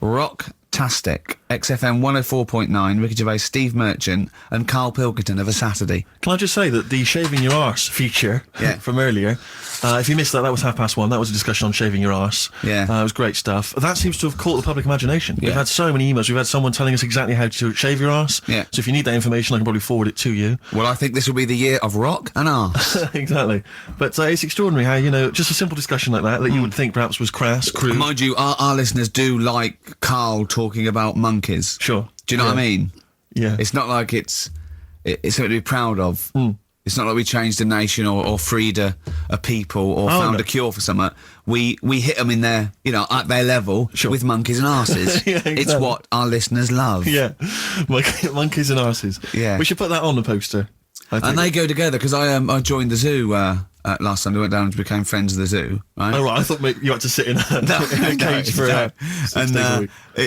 [SPEAKER 1] Rocktastic, XFM 104.9, Ricky Gervais, Steve Merchant, and Carl Pilkington of A Saturday.
[SPEAKER 2] Can I just say that the shaving your arse feature from earlier, if you missed that, that was 1:30. That was a discussion on shaving your arse.
[SPEAKER 1] Yeah.
[SPEAKER 2] It was great stuff. That seems to have caught the public imagination.
[SPEAKER 1] Yeah.
[SPEAKER 2] We've had so many emails. We've had someone telling us exactly how to shave your arse.
[SPEAKER 1] Yeah.
[SPEAKER 2] So if you need that information, I can probably forward it to you.
[SPEAKER 1] Well, I think this will be the year of rock and arse.
[SPEAKER 2] Exactly. But it's extraordinary how, just a simple discussion like that you would think perhaps was crass, crude.
[SPEAKER 1] Mind you, our listeners do like Carl talking about monkeys.
[SPEAKER 2] Sure.
[SPEAKER 1] Do you know what I mean?
[SPEAKER 2] Yeah.
[SPEAKER 1] It's not like it's something to be proud of. It's not like we changed a nation or freed a people or found
[SPEAKER 2] no.
[SPEAKER 1] a cure for something. We hit them in their, at their level with monkeys and arses.
[SPEAKER 2] Yeah, exactly.
[SPEAKER 1] It's what our listeners love.
[SPEAKER 2] Yeah. Monkeys and arses.
[SPEAKER 1] Yeah.
[SPEAKER 2] We should put that on the poster. I think.
[SPEAKER 1] And they go together because I joined the zoo last Sunday. Went down and became friends of the zoo. Right?
[SPEAKER 2] Oh, right. I thought maybe you had to sit in a cage for
[SPEAKER 1] no.
[SPEAKER 2] 6
[SPEAKER 1] And
[SPEAKER 2] days a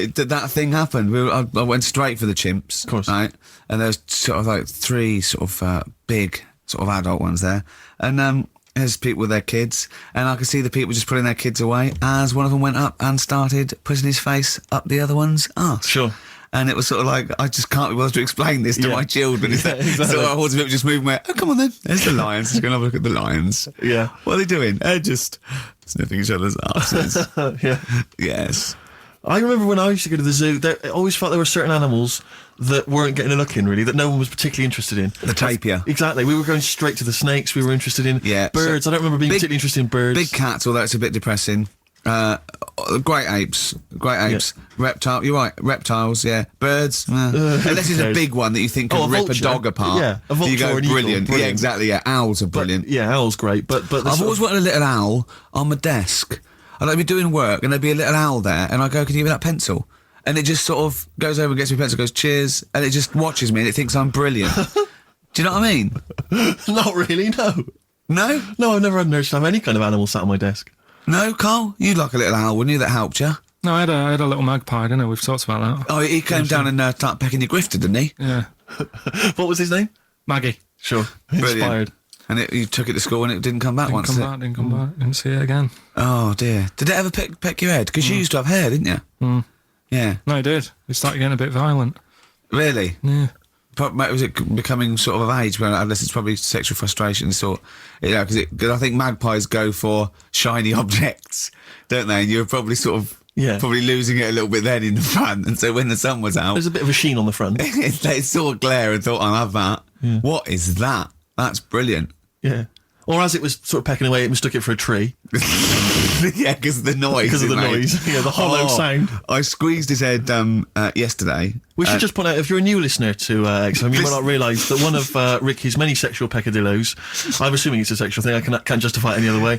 [SPEAKER 2] week.
[SPEAKER 1] that thing happened. I went straight for the chimps.
[SPEAKER 2] Of course.
[SPEAKER 1] Right? And there's sort of like 3 sort of big sort of adult ones there. And there's people with their kids. And I could see the people just putting their kids away as one of them went up and started putting his face up the other one's arse.
[SPEAKER 2] Sure.
[SPEAKER 1] And it was sort of like, I just can't be bothered to explain this to
[SPEAKER 2] Yeah.
[SPEAKER 1] my children.
[SPEAKER 2] Yeah, exactly.
[SPEAKER 1] So I was a bit just moving where, oh, come on then. There's the lions. Just going to have a look at the lions.
[SPEAKER 2] Yeah.
[SPEAKER 1] What are they doing? They're just sniffing each other's asses.
[SPEAKER 2] Yeah.
[SPEAKER 1] Yes.
[SPEAKER 2] I remember when I used to go to the zoo, I always felt there were certain animals that weren't getting a look in, really, that no one was particularly interested in.
[SPEAKER 1] The tapir.
[SPEAKER 2] Exactly. We were going straight to the snakes. We were interested in birds.
[SPEAKER 1] So
[SPEAKER 2] I don't remember being
[SPEAKER 1] big-
[SPEAKER 2] particularly interested in birds.
[SPEAKER 1] Big cats, although it's a bit depressing. Great apes. Reptile. You're right. Reptiles. Yeah. Birds. Unless it's a
[SPEAKER 2] okay.
[SPEAKER 1] big one that you think could
[SPEAKER 2] Oh, a
[SPEAKER 1] rip
[SPEAKER 2] vulture.
[SPEAKER 1] a dog apart.
[SPEAKER 2] Yeah, a vulture
[SPEAKER 1] You go
[SPEAKER 2] or an eagle,
[SPEAKER 1] brilliant. Yeah,
[SPEAKER 2] brilliant.
[SPEAKER 1] exactly. Yeah. Owls are brilliant.
[SPEAKER 2] Yeah, owl's great. But
[SPEAKER 1] I've always wanted a little owl on my desk. I'd be doing work and there'd be a little owl there, and I go, "Can you give me that pencil?" And it just sort of goes over and gets me a pencil, goes cheers, and it just watches me and it thinks I'm brilliant. Do you know what I mean?
[SPEAKER 2] Not really, no.
[SPEAKER 1] No?
[SPEAKER 2] No, I've never had an urge to have any kind of animal sat on my desk.
[SPEAKER 1] No, Carl? You'd like a little owl, wouldn't you, that helped you?
[SPEAKER 3] No, I had a little magpie, didn't I? We've talked about that.
[SPEAKER 1] Oh, he came down and started pecking your grifter, didn't he?
[SPEAKER 3] Yeah.
[SPEAKER 2] What was his name?
[SPEAKER 3] Maggie.
[SPEAKER 2] Sure.
[SPEAKER 1] Brilliant.
[SPEAKER 2] Inspired.
[SPEAKER 1] And you took it to school and it didn't come back
[SPEAKER 3] Didn't
[SPEAKER 1] once.
[SPEAKER 3] come
[SPEAKER 1] did it?
[SPEAKER 3] back, didn't come back. Didn't see it again.
[SPEAKER 1] Oh dear. Did it ever peck your head? Because you used to have hair, didn't you?
[SPEAKER 3] Mm.
[SPEAKER 1] Yeah.
[SPEAKER 3] No, it did. It started getting a bit violent.
[SPEAKER 1] Really?
[SPEAKER 3] Yeah.
[SPEAKER 1] Was it becoming sort of age where, unless it's probably sexual frustration, sort, because I think magpies go for shiny objects, don't they? And you're probably sort of probably losing it a little bit then in the front, and so when the sun was out,
[SPEAKER 2] There's a bit of a sheen on the front.
[SPEAKER 1] they saw glare and thought, I'll have that.
[SPEAKER 2] Yeah.
[SPEAKER 1] What is that? That's brilliant.
[SPEAKER 2] Yeah. Or as it was sort of pecking away, it mistook it for a tree.
[SPEAKER 1] Yeah, because of the noise.
[SPEAKER 2] Because of the
[SPEAKER 1] it made.
[SPEAKER 2] noise. Yeah, the hollow sound.
[SPEAKER 1] I squeezed his head yesterday.
[SPEAKER 2] We should just point out, if you're a new listener to XFM, you might not realise that one of Ricky's many sexual peccadillos, I'm assuming it's a sexual thing, I can't justify it any other way,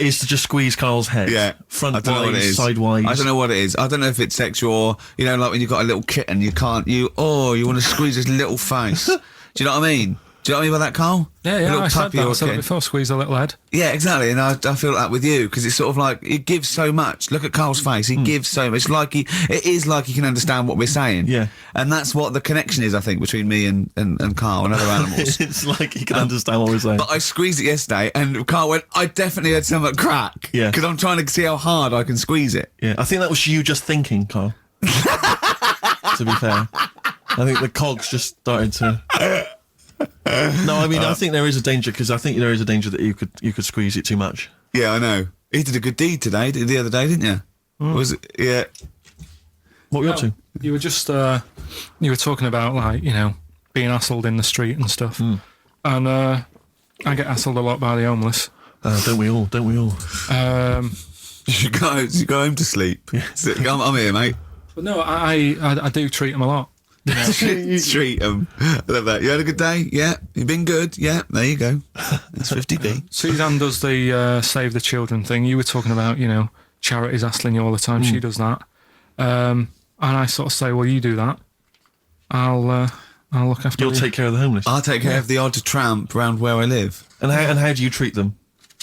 [SPEAKER 2] is to just squeeze Carl's head.
[SPEAKER 1] Yeah.
[SPEAKER 2] Front
[SPEAKER 1] I don't know what it
[SPEAKER 2] wise,
[SPEAKER 1] is.
[SPEAKER 2] sidewise.
[SPEAKER 1] I don't know what it is. I don't know if it's sexual or, like when you've got a little kitten, you want to squeeze his little face. Do you know what I mean? Do you know what I mean by that, Carl?
[SPEAKER 3] Yeah,
[SPEAKER 1] A little
[SPEAKER 3] I said
[SPEAKER 1] puppy
[SPEAKER 3] that.
[SPEAKER 1] or
[SPEAKER 3] I said it
[SPEAKER 1] kitten.
[SPEAKER 3] before, squeeze a little head.
[SPEAKER 1] Yeah, exactly. And I feel like that with you, because it's sort of like, it gives so much. Look at Carl's face. He gives so much. It is like he can understand what we're saying.
[SPEAKER 2] Yeah.
[SPEAKER 1] And that's what the connection is, I think, between me and Carl and other animals.
[SPEAKER 2] It's like he can understand what we're saying.
[SPEAKER 1] But I squeezed it yesterday, and Carl went, I definitely had something crack.
[SPEAKER 2] Yeah.
[SPEAKER 1] Because I'm trying to see how hard I can squeeze it.
[SPEAKER 2] Yeah, I think that was you just thinking, Carl. To be fair. I think the cogs just started to... No, I mean, I think there is a danger, because I think there is a danger that you could squeeze it too much.
[SPEAKER 1] Yeah, I know. He did a good deed today, the other day, didn't you? Was it? Yeah.
[SPEAKER 2] What were you up to?
[SPEAKER 3] You were just, you were talking about, being hassled in the street and stuff. And I get hassled a lot by the homeless.
[SPEAKER 2] Don't we all?
[SPEAKER 1] You should go home to sleep. I'm here, mate.
[SPEAKER 3] But no, I do treat them a lot.
[SPEAKER 1] Treat them. I love that. You had a good day? Yeah. You been good? Yeah. There you go. That's 50p.
[SPEAKER 3] Suzanne does the Save the Children thing. You were talking about, charities hassling you all the time. She does that. And I sort of say, well, you do that. I'll look after
[SPEAKER 2] You'll
[SPEAKER 3] you.
[SPEAKER 2] take care of the homeless.
[SPEAKER 1] I'll take care of the odd tramp around where I live.
[SPEAKER 2] And how do you treat them?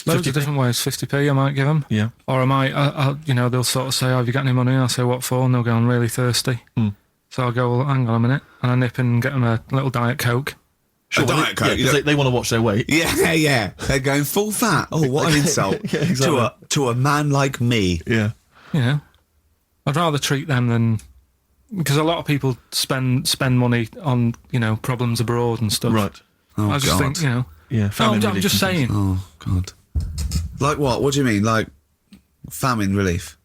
[SPEAKER 3] Loads of different ways. 50p I might give them.
[SPEAKER 2] Yeah.
[SPEAKER 3] Or I might, they'll sort of say, have you got any money? I'll say, what for? And they'll go, I'm really thirsty. So I'll go, well, hang on a minute. And I nip and get them a little Diet Coke.
[SPEAKER 1] Sure, Diet Coke.
[SPEAKER 2] Yeah, 'cause they want to watch their weight.
[SPEAKER 1] Yeah. They're going full fat. Oh, what an insult.
[SPEAKER 2] Yeah, exactly.
[SPEAKER 1] To a man like me.
[SPEAKER 2] Yeah.
[SPEAKER 3] I'd rather treat them than... Because a lot of people spend money on, problems abroad and stuff.
[SPEAKER 2] Right.
[SPEAKER 1] Oh,
[SPEAKER 3] I just
[SPEAKER 1] God.
[SPEAKER 3] think,
[SPEAKER 2] Yeah, famine
[SPEAKER 3] I'm
[SPEAKER 2] relief
[SPEAKER 3] just
[SPEAKER 2] and things.
[SPEAKER 3] saying.
[SPEAKER 1] Oh, God. Like what? What do you mean? Like famine relief?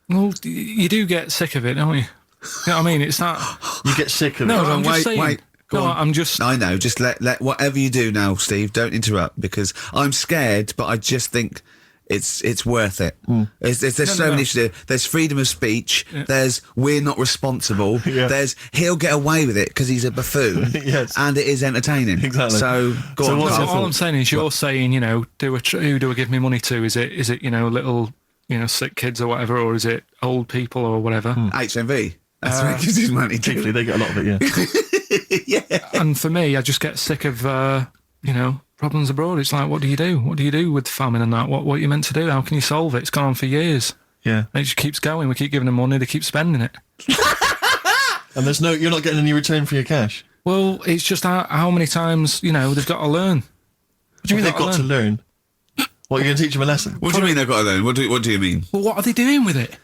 [SPEAKER 3] Well, you do get sick of it, don't you? You know what I mean? It's not...
[SPEAKER 2] You get sick of
[SPEAKER 3] No,
[SPEAKER 2] it.
[SPEAKER 3] I'm just
[SPEAKER 1] wait,
[SPEAKER 3] saying.
[SPEAKER 1] wait. Go
[SPEAKER 3] No,
[SPEAKER 1] on.
[SPEAKER 3] I'm just...
[SPEAKER 1] I know. Just let whatever you do now, Steve. Don't interrupt, because I'm scared, but I just think it's worth it. There's so many issues. There's freedom of speech.
[SPEAKER 3] Yeah.
[SPEAKER 1] There's we're not responsible.
[SPEAKER 2] Yeah.
[SPEAKER 1] There's he'll get away with it because he's a buffoon.
[SPEAKER 2] Yes.
[SPEAKER 1] And it is entertaining.
[SPEAKER 2] Exactly.
[SPEAKER 1] So go
[SPEAKER 2] So
[SPEAKER 1] on.
[SPEAKER 2] what's
[SPEAKER 1] Carl.
[SPEAKER 2] your
[SPEAKER 3] all
[SPEAKER 2] thought?
[SPEAKER 3] I'm saying is you're saying, who do I give me money to? Is it little, sick kids or whatever, or is it old people or whatever?
[SPEAKER 1] HMV. That's where he gives his money to.
[SPEAKER 2] Chiefly, they get a lot of it, yeah.
[SPEAKER 1] Yeah.
[SPEAKER 3] And for me, I just get sick of, problems abroad. It's like, what do you do? What do you do with famine and that? What are you meant to do? How can you solve it? It's gone on for years.
[SPEAKER 2] Yeah.
[SPEAKER 3] And it just keeps going. We keep giving them money. They keep spending it.
[SPEAKER 2] And you're not getting any return for your cash.
[SPEAKER 3] Well, it's just how many times, they've got to learn.
[SPEAKER 2] What do you mean they've got to learn? What, you're going to teach them a lesson?
[SPEAKER 1] What do you mean they've got to learn? What do you mean?
[SPEAKER 3] Well, what are they doing with it?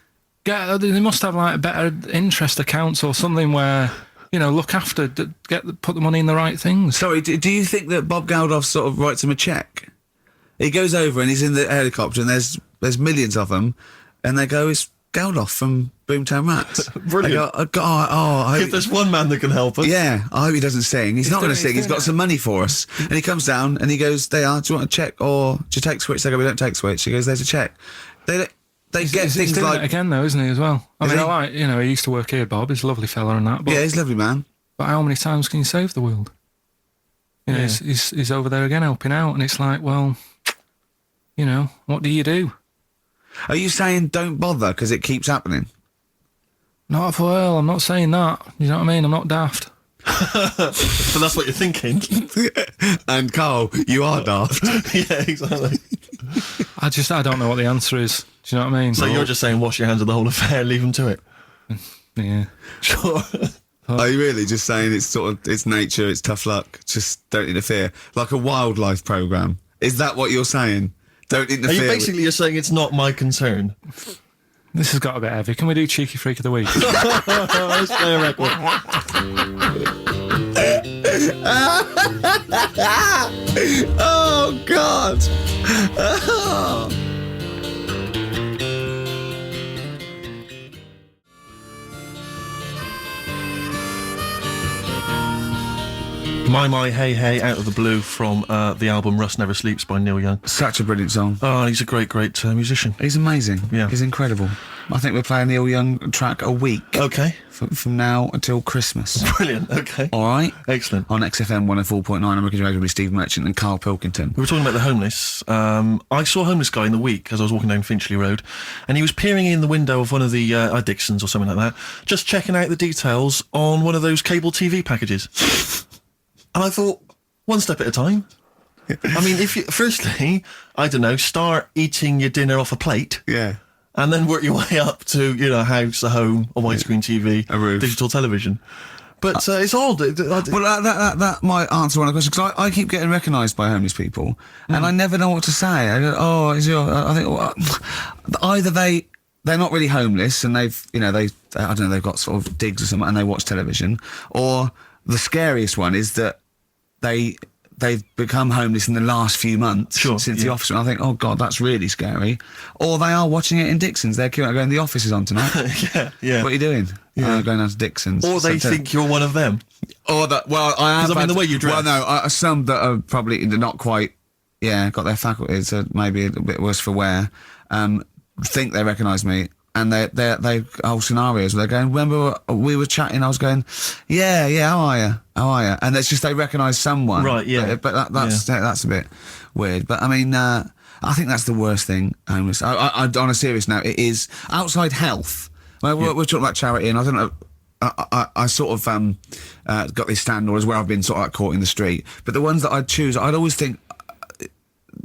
[SPEAKER 3] They must have like better interest accounts or something where, look after, put the money in the right things.
[SPEAKER 1] Sorry, do you think that Bob Geldof sort of writes him a cheque? He goes over and he's in the helicopter and there's millions of them, and they go, it's Geldof from Boomtown Rats.
[SPEAKER 2] Brilliant.
[SPEAKER 1] I go, I
[SPEAKER 2] If
[SPEAKER 1] hope,
[SPEAKER 2] there's one man that can help us.
[SPEAKER 1] yeah, I hope he doesn't sing. He's not going to sing. He's
[SPEAKER 3] doing
[SPEAKER 1] got
[SPEAKER 3] it.
[SPEAKER 1] some money for us. And he comes down and he goes, do you want a cheque or do you take Switch? They go, we don't take Switch. He goes, there's a cheque. They get
[SPEAKER 3] He's
[SPEAKER 1] things
[SPEAKER 3] doing
[SPEAKER 1] like...
[SPEAKER 3] it again, though, isn't he, as well? I
[SPEAKER 1] Is
[SPEAKER 3] mean,
[SPEAKER 1] he?
[SPEAKER 3] I like, he used to work here, Bob. He's a lovely fella and that. But,
[SPEAKER 1] Yeah, he's a lovely man.
[SPEAKER 3] but how many times can you save the world?
[SPEAKER 2] Yeah.
[SPEAKER 3] He's over there again helping out, and it's like, well, what do you do?
[SPEAKER 1] Are you saying don't bother because it keeps happening?
[SPEAKER 3] Not well, I'm not saying that. You know what I mean? I'm not daft.
[SPEAKER 2] But that's what you're thinking.
[SPEAKER 1] And Carl, you are daft.
[SPEAKER 2] Yeah, exactly.
[SPEAKER 3] I don't know what the answer is. Do you know what I mean?
[SPEAKER 2] So you're just saying wash your hands of the whole affair, leave them to it.
[SPEAKER 3] Yeah.
[SPEAKER 2] Sure.
[SPEAKER 1] Are you really just saying it's nature, it's tough luck, just don't interfere? Like a wildlife programme. Is that what you're saying? Don't
[SPEAKER 2] Are
[SPEAKER 1] interfere.
[SPEAKER 2] you basically you're saying it's not my concern?
[SPEAKER 3] This has got a bit heavy. Can we do Cheeky Freak of the Week?
[SPEAKER 2] Let's play a record.
[SPEAKER 1] Oh, God. Oh.
[SPEAKER 2] My Hey Hey out of the blue from the album Rust Never Sleeps by Neil Young.
[SPEAKER 1] Such a brilliant song.
[SPEAKER 2] Oh, he's a great musician.
[SPEAKER 1] He's amazing.
[SPEAKER 2] Yeah.
[SPEAKER 1] He's incredible. I think we're playing Neil Young track a week
[SPEAKER 2] Okay.
[SPEAKER 1] from now until Christmas.
[SPEAKER 2] Brilliant. Okay.
[SPEAKER 1] All right?
[SPEAKER 2] Excellent.
[SPEAKER 1] On XFM 104.9, American Radio with Steve Merchant and Carl Pilkington.
[SPEAKER 2] We were talking about the homeless. I saw a homeless guy in the week as I was walking down Finchley Road, and he was peering in the window of one of the Dixons or something like that, just checking out the details on one of those cable TV packages. And I thought, one step at a time. I mean, firstly, I don't know, start eating your dinner off a plate.
[SPEAKER 1] Yeah.
[SPEAKER 2] And then work your way up to, a house, a home, a widescreen TV,
[SPEAKER 1] A roof.
[SPEAKER 2] digital television. But it's odd.
[SPEAKER 1] Well, that might answer one of the questions, because I keep getting recognised by homeless people, and I never know what to say. I go, I think, well, either they're not really homeless, and they've got sort of digs or something, and they watch television, or the scariest one is that they've become homeless in the last few months since the office. And I think, oh God, that's really scary. Or they are watching it in Dixon's. They're going, the office is on tonight.
[SPEAKER 2] yeah.
[SPEAKER 1] What are you doing?
[SPEAKER 2] Yeah.
[SPEAKER 1] Going down to Dixon's.
[SPEAKER 2] Or they think you're one of them.
[SPEAKER 1] Or that. Well, I have.
[SPEAKER 2] 'Cause I mean, the way you dress.
[SPEAKER 1] Well, no, some that are probably not quite. Yeah, got their faculties. So maybe a bit worse for wear. Think they recognise me. And they whole scenarios where they're going, remember we were chatting, I was going, yeah, how are you? And it's just they recognise someone.
[SPEAKER 2] Right, yeah.
[SPEAKER 1] But that's a bit weird. But I mean, I think that's the worst thing, homeless. I on a serious note, it is outside health. Well, we're talking about charity, and I don't know, I sort of got this standard where I've been sort of like caught in the street. But the ones that I'd choose, I'd always think,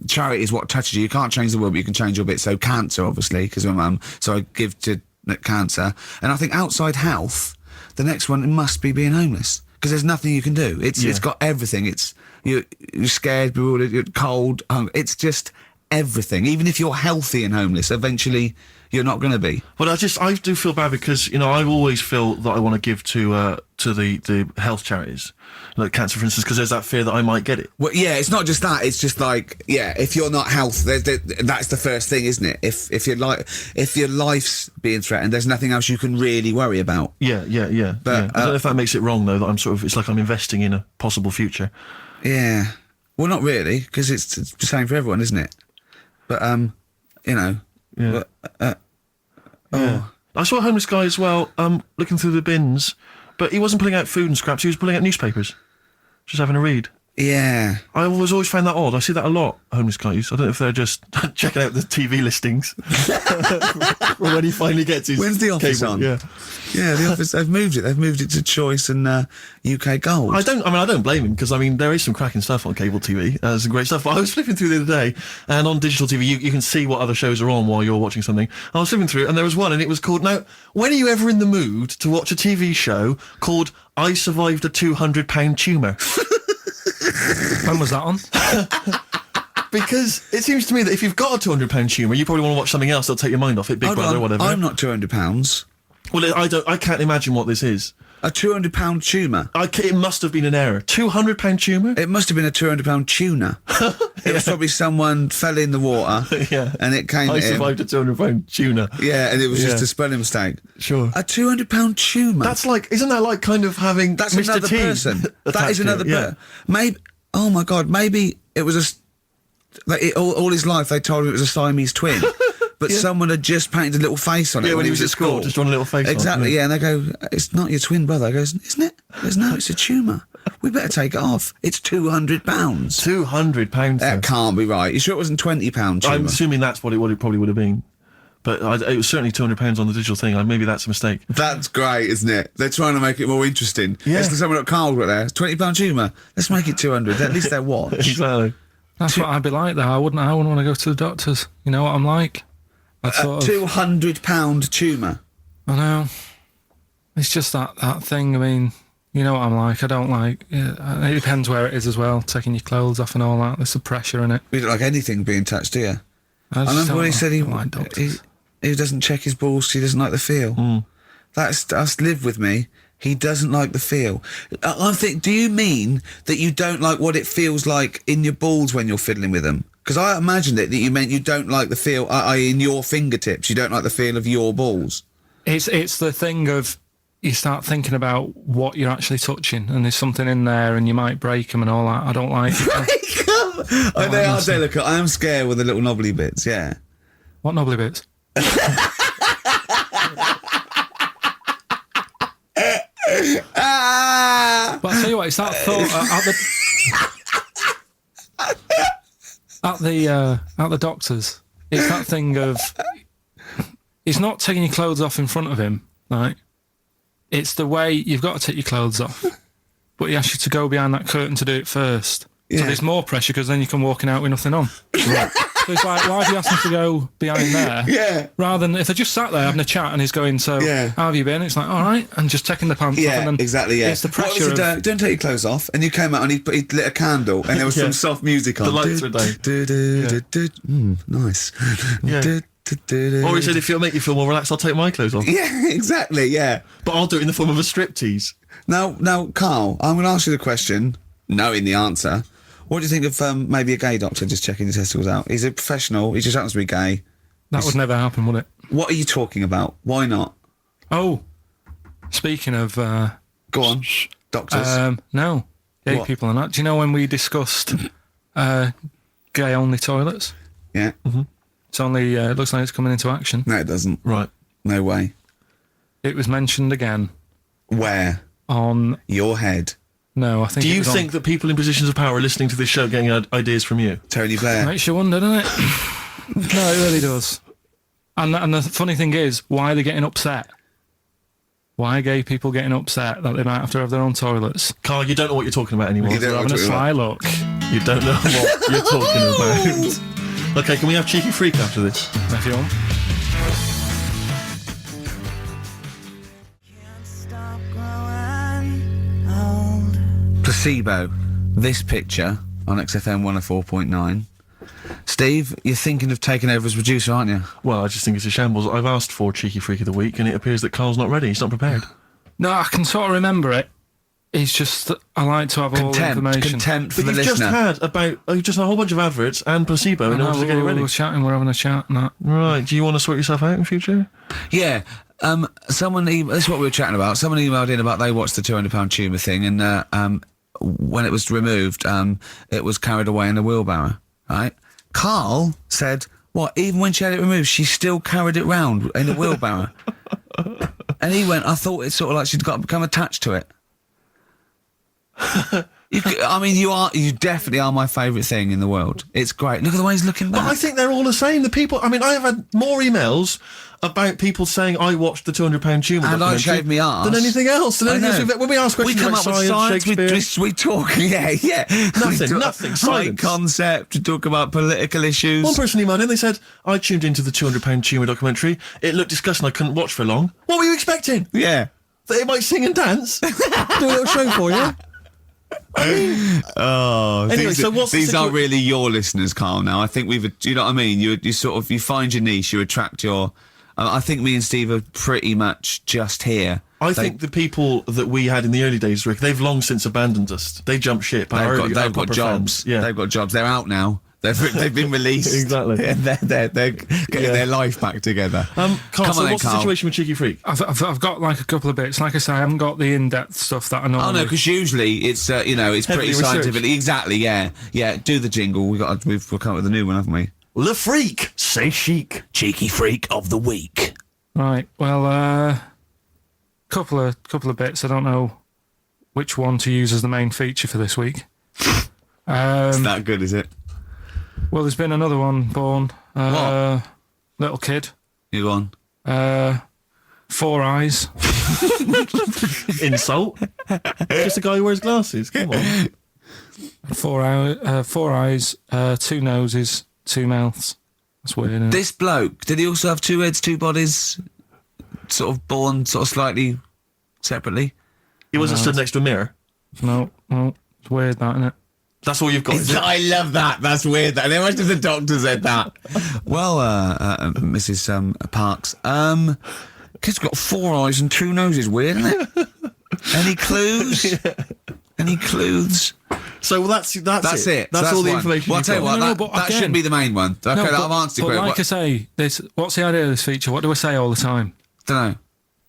[SPEAKER 1] charity is what touches you. You can't change the world, but you can change your bit. So cancer, obviously, because my mum. So I give to cancer. And I think outside health, the next one must be being homeless, because there's nothing you can do. It's got everything. You're scared, bewildered, you're cold, hungry. It's just everything. Even if you're healthy and homeless, eventually you're not going to be.
[SPEAKER 2] Well, I do feel bad because, I always feel that I want to give to the health charities, like cancer, for instance, because there's that fear that I might get it.
[SPEAKER 1] Well, yeah, it's not just that. It's just like, if you're not healthy, that's the first thing, isn't it? If your life's being threatened, there's nothing else you can really worry about.
[SPEAKER 2] Yeah.
[SPEAKER 1] But,
[SPEAKER 2] I don't know if that makes it wrong, though, that it's like I'm investing in a possible future.
[SPEAKER 1] Yeah. Well, not really, because it's the same for everyone, isn't it? But,
[SPEAKER 2] Yeah.
[SPEAKER 1] But,
[SPEAKER 2] Yeah. I saw a homeless guy as well, looking through the bins, but he wasn't pulling out food and scraps, he was pulling out newspapers. Just having a read.
[SPEAKER 1] yeah.
[SPEAKER 2] I always found that odd. I see that a lot, homeless guys. I don't know if they're just checking out the TV listings. When he finally gets his
[SPEAKER 1] When's the office
[SPEAKER 2] cable.
[SPEAKER 1] on?
[SPEAKER 2] Yeah.
[SPEAKER 1] Yeah, the office, they've moved it. They've moved it to Choice and UK Gold.
[SPEAKER 2] I don't blame him, because there is some cracking stuff on cable TV. Some great stuff. But I was flipping through the other day, and on digital TV, you can see what other shows are on while you're watching something. I was flipping through, and there was one, and it was called. Now, when are you ever in the mood to watch a TV show called "I Survived a £200 Tumour"?
[SPEAKER 3] When was that on?
[SPEAKER 2] Because it seems to me that if you've got a £200 tumour, you probably want to watch something else that'll take your mind off it. Big Brother, whatever.
[SPEAKER 1] I'm not £200.
[SPEAKER 2] Well, I can't imagine what this is.
[SPEAKER 1] A £200 tumour.
[SPEAKER 2] It must have been an error. £200 tumour?
[SPEAKER 1] It must have been a £200 tuna. It was probably someone fell in the water.
[SPEAKER 2] Yeah.
[SPEAKER 1] And it came
[SPEAKER 2] I
[SPEAKER 1] to him.
[SPEAKER 2] survived a £200 tuna.
[SPEAKER 1] Yeah, and it was just
[SPEAKER 2] Yeah.
[SPEAKER 1] a spelling mistake.
[SPEAKER 2] Sure.
[SPEAKER 1] A £200 tumour.
[SPEAKER 2] Isn't that like kind of having
[SPEAKER 1] That's
[SPEAKER 2] Mr.
[SPEAKER 1] another
[SPEAKER 2] T
[SPEAKER 1] person. That
[SPEAKER 2] attached
[SPEAKER 1] is
[SPEAKER 2] to it?
[SPEAKER 1] another
[SPEAKER 2] Yeah.
[SPEAKER 1] person. Maybe. Oh my God. Maybe it was all his life they told him it was a Siamese twin. But someone had just painted a little face on it when he was at school.
[SPEAKER 2] Just drawn a little face on it.
[SPEAKER 1] Exactly, yeah. And they go, it's not your twin brother. I goes, isn't it? He goes, no, it's a tumour. We better take it off. It's £200.
[SPEAKER 2] £200.
[SPEAKER 1] That can't be right. You sure it wasn't £20 tumour?
[SPEAKER 2] I'm assuming that's what it probably would have been. But it was certainly £200 on the digital thing. Maybe that's a mistake.
[SPEAKER 1] That's great, isn't it? They're trying to make it more interesting.
[SPEAKER 2] Yeah.
[SPEAKER 1] It's someone at Carl got there. £20 tumour. Let's make it 200. At least they're watch.
[SPEAKER 2] Exactly.
[SPEAKER 3] That's what I'd be like, though. I wouldn't want to go to the doctors. You know what I'm like? I'd sort of,
[SPEAKER 1] £200 tumour.
[SPEAKER 3] I know. It's just that thing. I mean, you know what I'm like. I don't like. It depends where it is as well. Taking your clothes off and all that. There's some pressure in it.
[SPEAKER 1] You don't like anything being touched, do you?
[SPEAKER 3] I
[SPEAKER 1] I remember when he said he
[SPEAKER 3] like doctors.
[SPEAKER 1] he doesn't check his balls, he doesn't like the feel. That's live with me. He doesn't like the feel. I think, do you mean that you don't like what it feels like in your balls when you're fiddling with them? Because I imagined it that you meant you don't like the feel in your fingertips. You don't like the feel of your balls.
[SPEAKER 3] It's the thing of you start thinking about what you're actually touching, and there's something in there, and you might break them and all that. I don't like.
[SPEAKER 1] Oh, they are delicate. I am scared with the little knobbly bits. Yeah.
[SPEAKER 3] What knobbly bits? But I tell you what, it's that thought at the doctor's. It's that thing of he's not taking your clothes off in front of him, right? It's the way you've got to take your clothes off, but he asks you to go behind that curtain to do it first.
[SPEAKER 1] Yeah.
[SPEAKER 3] So there's more pressure because then you come walking out with nothing on. Right. So it's like, why have you asked me to go behind there?
[SPEAKER 1] Yeah.
[SPEAKER 3] Rather than if I just sat there having a chat and he's going, so
[SPEAKER 1] Yeah.
[SPEAKER 3] how have you been? It's like, all right, and just taking the pants off.
[SPEAKER 1] Yeah,
[SPEAKER 3] And then
[SPEAKER 1] exactly. Yeah,
[SPEAKER 3] It's the
[SPEAKER 1] What was
[SPEAKER 3] pressure.
[SPEAKER 1] it, don't take your clothes off, and you came out and he lit a candle, and there was some soft music on.
[SPEAKER 2] The lights were down.
[SPEAKER 1] Nice.
[SPEAKER 2] Yeah. Or he said, if it'll make you feel more relaxed, I'll take my clothes off.
[SPEAKER 1] Yeah, exactly. Yeah.
[SPEAKER 2] But I'll do it in the form of a striptease.
[SPEAKER 1] Now, Carl, I'm going to ask you the question, knowing the answer. What do you think of maybe a gay doctor just checking his testicles out? He's a professional. He just happens to be gay.
[SPEAKER 3] That would never happen, would it?
[SPEAKER 1] What are you talking about? Why not?
[SPEAKER 3] Oh, speaking of
[SPEAKER 1] Go on, doctors.
[SPEAKER 3] no, gay
[SPEAKER 1] What?
[SPEAKER 3] people and that. Do you know when we discussed gay-only toilets?
[SPEAKER 1] Yeah.
[SPEAKER 3] It's only it looks like it's coming into action.
[SPEAKER 1] No, it doesn't.
[SPEAKER 2] Right.
[SPEAKER 1] No way.
[SPEAKER 3] It was mentioned again
[SPEAKER 1] Where?
[SPEAKER 3] on.
[SPEAKER 1] Your head.
[SPEAKER 3] No, I think.
[SPEAKER 2] Do
[SPEAKER 3] it
[SPEAKER 2] you
[SPEAKER 3] was
[SPEAKER 2] think that people in positions of power are listening to this show getting ideas from you?
[SPEAKER 1] Tony Blair.
[SPEAKER 3] Makes you wonder, doesn't it? No, it really does. And the funny thing is, why are they getting upset? Why are gay people getting upset that they might have to have their own toilets?
[SPEAKER 2] Carl, you don't know what you're talking about anymore.
[SPEAKER 1] You don't
[SPEAKER 3] They're
[SPEAKER 1] know
[SPEAKER 3] having
[SPEAKER 1] what
[SPEAKER 3] a
[SPEAKER 1] you're talking
[SPEAKER 3] sly look.
[SPEAKER 2] You don't know what you're talking about. Okay, can we have Cheeky Freak after this?
[SPEAKER 3] If you want.
[SPEAKER 1] Placebo. This picture on XFM 104.9. Steve, you're thinking of taking over as producer, aren't you?
[SPEAKER 2] Well, I just think it's a shambles. I've asked for Cheeky Freak of the Week, and it appears that Carl's not ready. He's not prepared.
[SPEAKER 3] No, I can sort of remember it. It's just that I like to have all the information.
[SPEAKER 1] Contempt for
[SPEAKER 2] But
[SPEAKER 1] the
[SPEAKER 2] you've just
[SPEAKER 1] listener.
[SPEAKER 2] had you've just had a whole bunch of adverts and placebo in order to get it ready.
[SPEAKER 3] We're chatting, we're having a chat and that.
[SPEAKER 2] Right, do you want to sort yourself out in future?
[SPEAKER 1] Yeah. Someone. This is what we were chatting about. Someone emailed in about they watched the £200 tumour thing, and when it was removed, it was carried away in a wheelbarrow. Right. Carl said, "What? Even when she had it removed, she still carried it round in a wheelbarrow." And he went, "I thought it's sort of like she'd become attached to it." You definitely are my favourite thing in the world. It's great. Look at the way he's looking back.
[SPEAKER 2] But I think they're all the same. The people, I have had more emails about people saying I watched the £200 tumour
[SPEAKER 1] And I
[SPEAKER 2] documentary
[SPEAKER 1] shaved me arse.
[SPEAKER 2] than anything else.
[SPEAKER 1] I know.
[SPEAKER 2] When we ask questions
[SPEAKER 1] we come
[SPEAKER 2] about
[SPEAKER 1] up with
[SPEAKER 2] science, Shakespeare,
[SPEAKER 1] we talk, yeah.
[SPEAKER 2] Nothing,
[SPEAKER 1] High
[SPEAKER 2] silence.
[SPEAKER 1] concept, we talk about political issues.
[SPEAKER 2] one person emailed in, they said, I tuned into the £200 tumour documentary. It looked disgusting. I couldn't watch for long. What were you expecting?
[SPEAKER 1] Yeah.
[SPEAKER 2] That it might sing and dance? Do a little show for you?
[SPEAKER 1] Oh,
[SPEAKER 2] Anyway,
[SPEAKER 1] these,
[SPEAKER 2] so what's the
[SPEAKER 1] these are
[SPEAKER 2] situa-
[SPEAKER 1] really your listeners, Carl. Now, I think you know what I mean. You sort of you find your niche, you attract your. I think me and Steve are pretty much just here.
[SPEAKER 2] I think the people that we had in the early days, Rick, they've long since abandoned us. They jumped ship.
[SPEAKER 1] They've got jobs.
[SPEAKER 2] Yeah.
[SPEAKER 1] They've got jobs. They're out now. They've been released.
[SPEAKER 2] Exactly.
[SPEAKER 1] And they're getting their life back together.
[SPEAKER 2] Carl,
[SPEAKER 1] Come
[SPEAKER 2] so
[SPEAKER 1] on then,
[SPEAKER 2] what's the
[SPEAKER 1] Carl.
[SPEAKER 2] situation with Cheeky Freak?
[SPEAKER 3] I've got like a couple of bits. Like I say, I haven't got the in-depth stuff that I know.
[SPEAKER 1] Oh no, because usually it's it's
[SPEAKER 2] Heavily
[SPEAKER 1] pretty
[SPEAKER 2] researched.
[SPEAKER 1] scientific. Exactly, yeah. Do the jingle. We've come up with a new one, haven't we?
[SPEAKER 2] Le Freak, say chic.
[SPEAKER 1] Cheeky Freak of the Week.
[SPEAKER 3] Right. Well, couple of bits. I don't know which one to use as the main feature for this week.
[SPEAKER 1] It's that good, is it?
[SPEAKER 3] Well, there's been another one born.
[SPEAKER 1] What?
[SPEAKER 3] Little kid.
[SPEAKER 1] You go on.
[SPEAKER 3] 4 eyes.
[SPEAKER 2] Insult. Just a guy who wears glasses. Come on.
[SPEAKER 3] 4 eyes, 2 noses, 2 mouths. That's weird, isn't it?
[SPEAKER 1] This bloke, did he also have two heads, two bodies, sort of born sort of slightly separately?
[SPEAKER 2] He wasn't stood next to a mirror.
[SPEAKER 3] No, it's weird, that, isn't it?
[SPEAKER 2] That's all you've got. Is it?
[SPEAKER 1] I love that. That's weird. That. Imagine if the doctor said that. Well, Mrs. Parks, kid's got 4 eyes and 2 noses. Weird, isn't it? Any clues? Any clues?
[SPEAKER 2] So that's it. That's
[SPEAKER 1] So
[SPEAKER 2] all the
[SPEAKER 1] one.
[SPEAKER 2] information.
[SPEAKER 1] Well, I'll
[SPEAKER 2] you've
[SPEAKER 1] tell you
[SPEAKER 2] got.
[SPEAKER 1] what,
[SPEAKER 3] No,
[SPEAKER 1] that,
[SPEAKER 3] but
[SPEAKER 1] that
[SPEAKER 3] again-
[SPEAKER 1] should be the main one. Okay,
[SPEAKER 3] No,
[SPEAKER 1] I've answered
[SPEAKER 3] but
[SPEAKER 1] it.
[SPEAKER 3] like I say, what's the idea of this feature? What do I say all the time?
[SPEAKER 1] Don't know.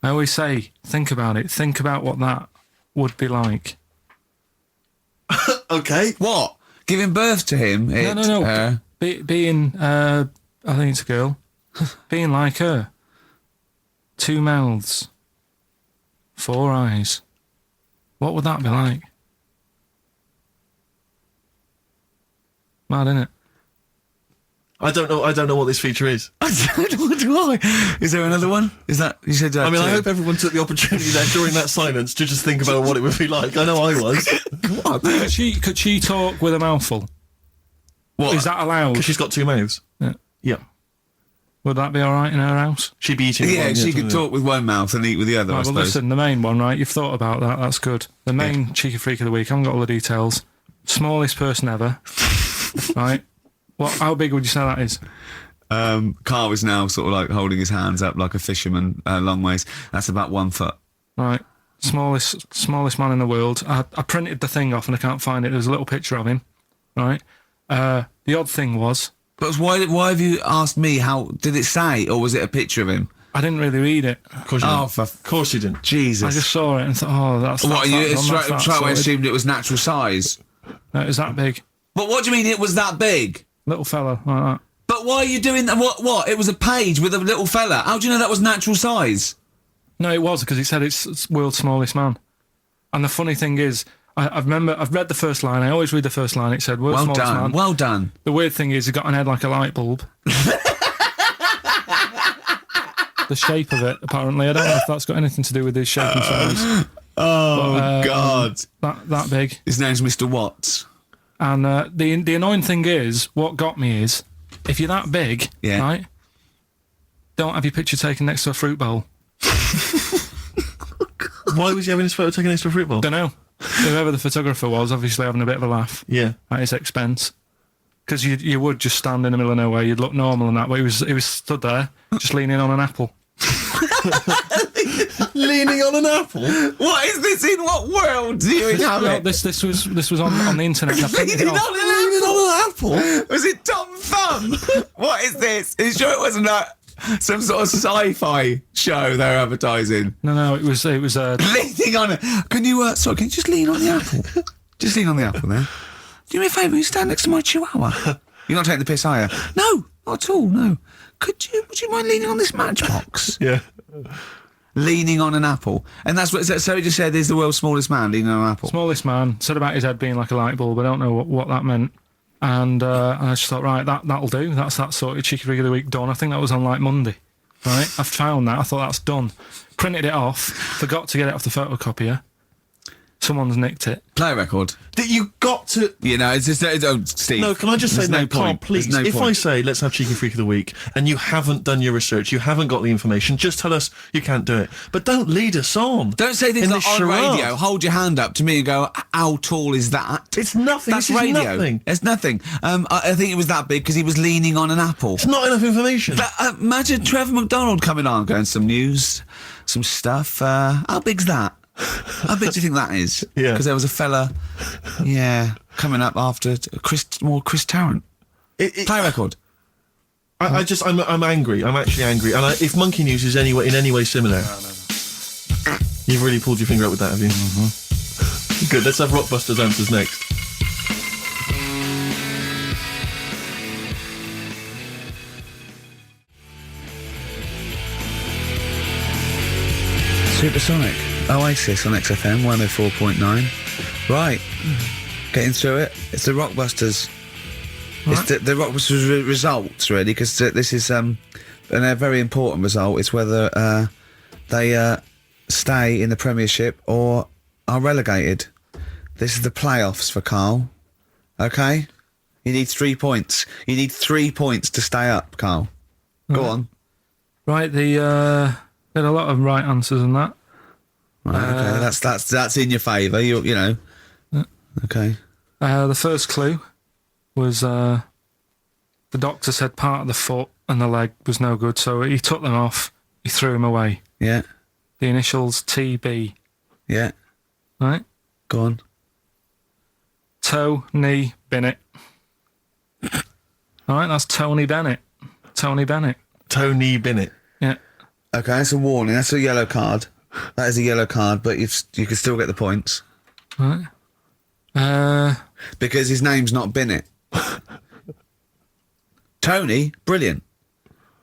[SPEAKER 3] I always say, think about it. Think about what that would be like.
[SPEAKER 2] Okay.
[SPEAKER 1] What? Giving birth to him?
[SPEAKER 3] No. Being, I think it's a girl. Being like her. 2 mouths. 4 eyes. What would that be like? Mad, innit?
[SPEAKER 2] I don't know what this feature is.
[SPEAKER 1] I don't know. Do I? Is there another one? Is that you said?
[SPEAKER 2] I mean, I
[SPEAKER 1] two?
[SPEAKER 2] hope everyone took the opportunity there during that silence to just think about what it would be like. I know I was.
[SPEAKER 3] Could she talk with a mouthful?
[SPEAKER 1] What?
[SPEAKER 3] Is that allowed?
[SPEAKER 2] Because she's got 2 mouths.
[SPEAKER 3] Yeah.
[SPEAKER 2] Yeah.
[SPEAKER 3] Would that be all right in her house?
[SPEAKER 2] She'd be eating.
[SPEAKER 1] Yeah,
[SPEAKER 2] one,
[SPEAKER 1] she
[SPEAKER 2] something
[SPEAKER 1] could talk with one mouth and eat with the other. I
[SPEAKER 3] Right, well,
[SPEAKER 1] suppose.
[SPEAKER 3] listen, the main one, right? You've thought about that. That's good. The main cheeky freak of the week. I haven't got all the details. Smallest person ever. Right? How big would you say that is?
[SPEAKER 1] Carl is now sort of like holding his hands up like a fisherman, long ways. That's about 1 foot.
[SPEAKER 3] Right. Smallest man in the world. I printed the thing off and I can't find it. There's a little picture of him. Right. The odd thing was,
[SPEAKER 1] But why have you asked me? How did it say, or was it a picture of him?
[SPEAKER 3] I didn't really read it.
[SPEAKER 2] Of course you
[SPEAKER 1] Oh,
[SPEAKER 2] didn't.
[SPEAKER 1] for
[SPEAKER 2] Of course you didn't.
[SPEAKER 1] Jesus!
[SPEAKER 3] I just saw it and thought, oh, that's
[SPEAKER 1] what
[SPEAKER 3] that
[SPEAKER 1] you
[SPEAKER 3] done, that's that
[SPEAKER 1] try to
[SPEAKER 3] sorted.
[SPEAKER 1] assumed it was natural size?
[SPEAKER 3] No, it was that big.
[SPEAKER 1] But what do you mean it was that big?
[SPEAKER 3] Little fella like that.
[SPEAKER 1] But why are you doing that? What? It was a page with a little fella. How do you know that was natural size?
[SPEAKER 3] No, it was because it said it's world's smallest man. And the funny thing is, I've read the first line. I always read the first line. It said world's
[SPEAKER 1] Well
[SPEAKER 3] smallest
[SPEAKER 1] done.
[SPEAKER 3] man.
[SPEAKER 1] Well done.
[SPEAKER 3] The weird thing is, he got an head like a light bulb. The shape of it, apparently. I don't know if that's got anything to do with his shape and size.
[SPEAKER 1] Oh
[SPEAKER 3] But,
[SPEAKER 1] God!
[SPEAKER 3] That big.
[SPEAKER 1] His name's Mr. Watts.
[SPEAKER 3] And the annoying thing is, what got me is, if you're that big,
[SPEAKER 1] Yeah.
[SPEAKER 3] right, don't have your picture taken next to a fruit bowl.
[SPEAKER 2] Why was he having his photo taken next to a fruit bowl?
[SPEAKER 3] Don't know. Whoever the photographer was, obviously having a bit of a laugh
[SPEAKER 2] Yeah.
[SPEAKER 3] at his expense. Because you would just stand in the middle of nowhere, you'd look normal and that, but he was stood there, just leaning on an apple.
[SPEAKER 2] Leaning on an apple.
[SPEAKER 1] What is this? In what world do you
[SPEAKER 3] No,
[SPEAKER 1] inhabit?
[SPEAKER 3] this was on the internet. I printed it
[SPEAKER 1] Leaning
[SPEAKER 3] off.
[SPEAKER 1] on an
[SPEAKER 2] Leaning
[SPEAKER 1] apple.
[SPEAKER 2] on an apple.
[SPEAKER 1] Was it Tom Thumb? What is this? Are you sure it wasn't some sort of sci-fi show they were advertising?
[SPEAKER 3] No, it was
[SPEAKER 1] Leaning on it. Can you? Sorry, can you just lean on the apple? Just lean on the apple there. Do me a favour. You stand next to my chihuahua. You're not taking the piss, are you? No, not at all. No. Would you mind leaning on this matchbox?
[SPEAKER 2] Yeah.
[SPEAKER 1] Leaning on an apple, and that's what. So he just said, "There's the world's smallest man leaning on an apple."
[SPEAKER 3] smallest man. Said about his head being like a light bulb. I don't know what that meant. And I just thought, right, that'll do. That's that sort of cheeky frig of the week done. I think that was on like Monday. Right, I found that. I thought that's done. Printed it off. Forgot to get it off the photocopier. Someone's nicked it.
[SPEAKER 1] Play a record.
[SPEAKER 2] That you got to.
[SPEAKER 1] You know, it's just Steve.
[SPEAKER 2] No, can I just say
[SPEAKER 1] there's
[SPEAKER 2] that,
[SPEAKER 1] no
[SPEAKER 2] Carl,
[SPEAKER 1] point.
[SPEAKER 2] please?
[SPEAKER 1] There's no
[SPEAKER 2] If I
[SPEAKER 1] point.
[SPEAKER 2] say let's have Cheeky Freak of the Week, and you haven't done your research, you haven't got the information, just tell us you can't do it. But don't lead us on.
[SPEAKER 1] Don't say things
[SPEAKER 2] in
[SPEAKER 1] like
[SPEAKER 2] this
[SPEAKER 1] on
[SPEAKER 2] charade.
[SPEAKER 1] radio. Hold your hand up to me and go, "How tall is that?"
[SPEAKER 2] It's nothing.
[SPEAKER 1] That's
[SPEAKER 2] This is
[SPEAKER 1] radio.
[SPEAKER 2] nothing.
[SPEAKER 1] It's nothing. I think it was that big because he was leaning on an apple.
[SPEAKER 2] It's not enough information.
[SPEAKER 1] But, imagine Trevor McDonald coming on, going some news, some stuff. How big's that? How big do you think that is?
[SPEAKER 2] Yeah.
[SPEAKER 1] Because there was a fella, coming up after Chris Tarrant. Play a record.
[SPEAKER 2] I'm angry. I'm actually angry. And if Monkey News is in any way similar, you've really pulled your finger out with that, have you? Mm-hmm. Good. Let's have Rockbusters answers next.
[SPEAKER 1] Supersonic. Oasis on XFM 104.9. Right. Getting through it. It's the Rockbusters.
[SPEAKER 3] Right.
[SPEAKER 1] It's the Rockbusters results, really, because this is a very important result. It's whether they stay in the Premiership or are relegated. This is the playoffs for Carl. Okay? You need 3 points. You need 3 points to stay up, Carl. Go on.
[SPEAKER 3] Right, there are a lot of right answers in that.
[SPEAKER 1] Right, okay, that's in your favour. You know. Okay.
[SPEAKER 3] The first clue was the doctor said part of the foot and the leg was no good, so he took them off. He threw them away.
[SPEAKER 1] Yeah.
[SPEAKER 3] The initials TB.
[SPEAKER 1] Yeah.
[SPEAKER 3] Right.
[SPEAKER 1] Go on.
[SPEAKER 3] Toe, knee, Bennett. All right, that's Tony Bennett. Tony Bennett.
[SPEAKER 2] Tony Bennett.
[SPEAKER 3] Yeah.
[SPEAKER 1] Okay, that's a warning. That's a yellow card. That is a yellow card, but you can still get the points
[SPEAKER 3] Right.
[SPEAKER 1] because his name's not Bennett. Tony, brilliant.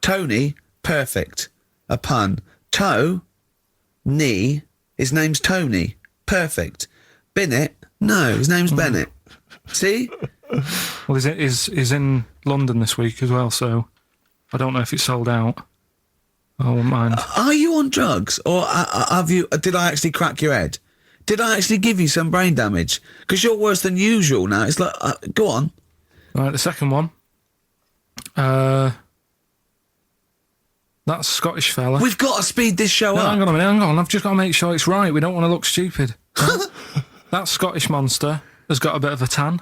[SPEAKER 1] Tony, perfect. A pun. Toe, knee. His name's Tony, perfect. Bennett, no, his name's Bennett. See?
[SPEAKER 3] Well, he's in London this week as well, so I don't know if it's sold out. I won't mind.
[SPEAKER 1] Are you on drugs, or have you? Did I actually crack your head? Did I actually give you some brain damage? Because you're worse than usual now. It's like, go on.
[SPEAKER 3] Right, the second one. That Scottish fella.
[SPEAKER 1] We've got to speed this show
[SPEAKER 3] No,
[SPEAKER 1] up.
[SPEAKER 3] hang on a minute, hang on. I've just got to make sure it's right. We don't want to look stupid. Right? That Scottish monster has got a bit of a tan.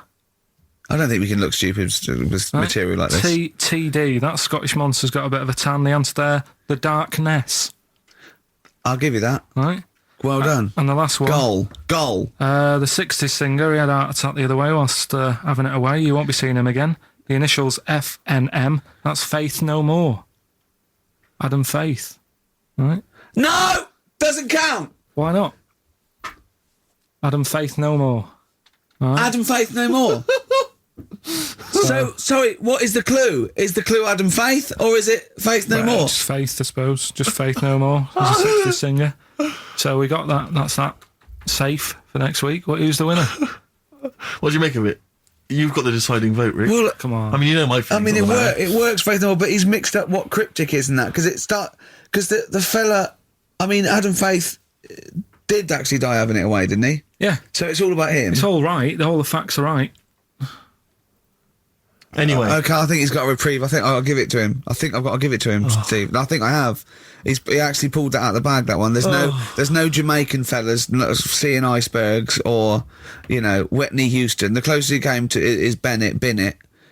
[SPEAKER 1] I don't think we can look stupid with
[SPEAKER 3] Right?
[SPEAKER 1] material like this.
[SPEAKER 3] TD, that Scottish monster's got a bit of a tan. The answer there, the darkness.
[SPEAKER 1] I'll give you that.
[SPEAKER 3] Right?
[SPEAKER 1] Well done.
[SPEAKER 3] And the last one.
[SPEAKER 1] Goal.
[SPEAKER 3] The 60s singer, he had a heart attack the other way whilst having it away. You won't be seeing him again. The initials FNM. That's Faith No More. Adam Faith. Right?
[SPEAKER 1] No! Doesn't count!
[SPEAKER 3] Why not? Adam Faith No More.
[SPEAKER 1] Adam Faith no more. So, sorry, what is the clue? Is the clue Adam Faith, or is it Faith no more?
[SPEAKER 3] Just Faith, I suppose. Just Faith No More. He's a 60s singer. So we got that. That's that. Safe for next week. Who's the winner?
[SPEAKER 2] What do you make of it? You've got the deciding vote, Rick.
[SPEAKER 1] Well,
[SPEAKER 3] Come on.
[SPEAKER 2] I mean, you know my
[SPEAKER 1] I
[SPEAKER 2] feelings
[SPEAKER 1] mean,
[SPEAKER 2] on that.
[SPEAKER 1] it works Faith no more, but he's mixed up what cryptic is and that, because the fella, I mean, Adam Faith did actually die having it away, didn't he?
[SPEAKER 3] Yeah.
[SPEAKER 1] So it's all about him.
[SPEAKER 3] It's all right. All the facts are right.
[SPEAKER 2] Anyway,
[SPEAKER 1] Okay, I think he's got a reprieve. I think I'll give it to him. I think I've got to give it to him, Steve. I think I have. He actually pulled that out of the bag, that one. There's no Jamaican fellas seeing icebergs or, Whitney Houston. The closest he came to is Bennett,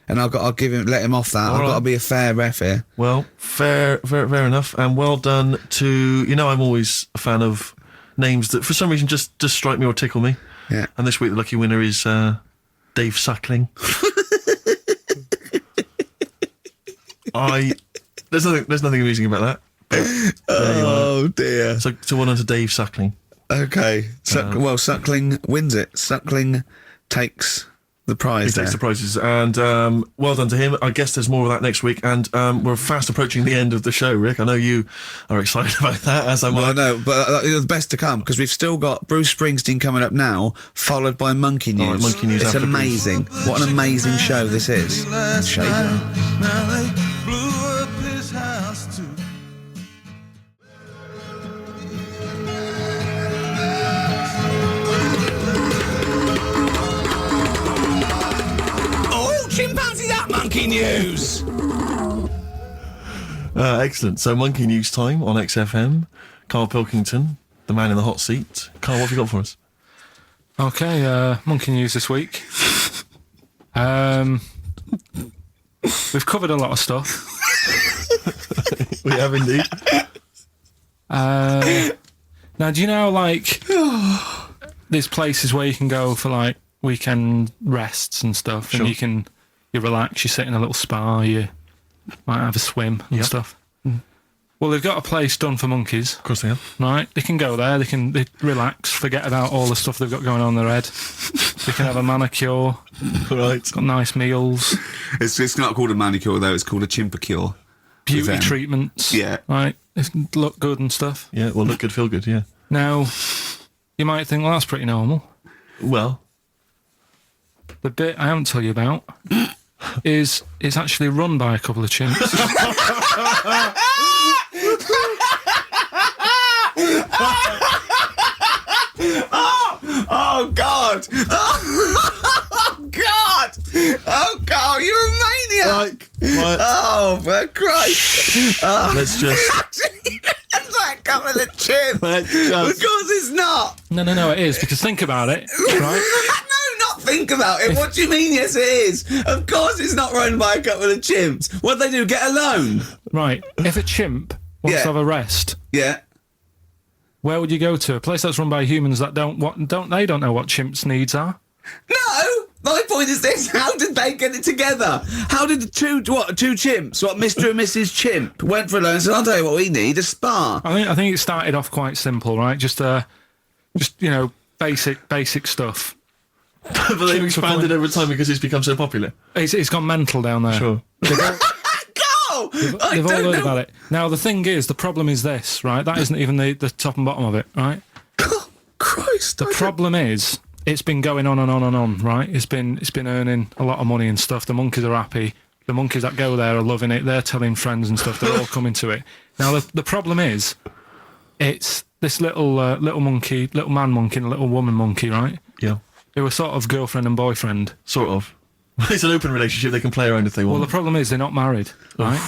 [SPEAKER 1] and I'll let him off that. I've got to be a fair ref here.
[SPEAKER 2] well, fair enough, and well done to, I'm always a fan of names that for some reason just strike me or tickle me.
[SPEAKER 1] Yeah.
[SPEAKER 2] And this week the lucky winner is Dave Suckling. There's nothing amusing about that.
[SPEAKER 1] Oh dear.
[SPEAKER 2] So well done to Dave Suckling.
[SPEAKER 1] Okay. Suckling wins it. Suckling takes the prize.
[SPEAKER 2] He takes the prizes, and well done to him. I guess there's more of that next week, and we're fast approaching the end of the show, Rick. I know you are excited about that, as am
[SPEAKER 1] Well,
[SPEAKER 2] I.
[SPEAKER 1] I know, but the best to come, because we've still got Bruce Springsteen coming up now, followed by Monkey News.
[SPEAKER 2] All right, Monkey News
[SPEAKER 1] It's
[SPEAKER 2] after
[SPEAKER 1] amazing. What an amazing show this is. Shake it.
[SPEAKER 4] Now they blew up his house too.
[SPEAKER 1] Oh, chimpanzee, that Monkey News!
[SPEAKER 2] Excellent. So Monkey News time on XFM. Carl Pilkington, the man in the hot seat. Carl, what have you got for us?
[SPEAKER 3] Okay, Monkey News this week. We've covered a lot of stuff.
[SPEAKER 2] We have indeed.
[SPEAKER 3] Now, do you know, there's places where you can go for, weekend rests and stuff,
[SPEAKER 2] Sure.
[SPEAKER 3] and you relax, you sit in a little spa, you might have a swim and
[SPEAKER 2] Yep.
[SPEAKER 3] stuff. Well, they've got a place done for monkeys,
[SPEAKER 2] Of course they have.
[SPEAKER 3] right? They can go there, they relax, forget about all the stuff they've got going on in their head. They can have a manicure,
[SPEAKER 2] Right.
[SPEAKER 3] got nice meals,
[SPEAKER 1] It's not called a manicure, though. It's called a chimpacure.
[SPEAKER 3] beauty
[SPEAKER 1] them.
[SPEAKER 3] treatments,
[SPEAKER 1] Yeah.
[SPEAKER 3] right? They look good and stuff.
[SPEAKER 2] Yeah, well, look good, feel good, yeah.
[SPEAKER 3] Now, you might think, well, that's pretty normal.
[SPEAKER 2] Well,
[SPEAKER 3] The bit I haven't told you about is it's actually run by a couple of chimps.
[SPEAKER 1] Oh, God! Oh, God! Oh, God!
[SPEAKER 2] Let's just.
[SPEAKER 1] It's like a couple of chimps.
[SPEAKER 2] Let's
[SPEAKER 1] Of
[SPEAKER 2] just.
[SPEAKER 1] course it's not.
[SPEAKER 3] No, it is, because think about it, right?
[SPEAKER 1] No, not think about it. What do you mean, yes it is? Of course it's not run by a couple of chimps. What do they do, get a loan?
[SPEAKER 3] Right. If a chimp wants
[SPEAKER 1] Yeah.
[SPEAKER 3] to have a rest,
[SPEAKER 1] Yeah.
[SPEAKER 3] where would you go to? A place that's run by humans that don't know what chimps' needs are?
[SPEAKER 1] No! My point is this, how did they get it together? How did the two chimps, Mr. and Mrs. Chimp, went for a loan and said, I'll tell you what we need, a spa.
[SPEAKER 3] I think it started off quite simple, right? Just basic stuff.
[SPEAKER 2] But they've expanded over time because it's become so popular.
[SPEAKER 3] It's gone mental down there.
[SPEAKER 2] Sure.
[SPEAKER 3] They've
[SPEAKER 1] I
[SPEAKER 3] all
[SPEAKER 1] don't
[SPEAKER 3] heard
[SPEAKER 1] know.
[SPEAKER 3] about it. Now the thing is, the problem is this, right? That isn't even the top and bottom of it, right?
[SPEAKER 1] Oh, Christ.
[SPEAKER 3] The problem is, it's been going on and on and on, right? It's been earning a lot of money and stuff. The monkeys are happy. The monkeys that go there are loving it. They're telling friends and stuff. They're all coming to it. Now the problem is, it's this little monkey, little man monkey, and a little woman monkey, right?
[SPEAKER 2] Yeah.
[SPEAKER 3] Who are sort of girlfriend and boyfriend.
[SPEAKER 2] Sort of. It's an open relationship. They can play around if they
[SPEAKER 3] Well,
[SPEAKER 2] want.
[SPEAKER 3] the problem is they're not married, right?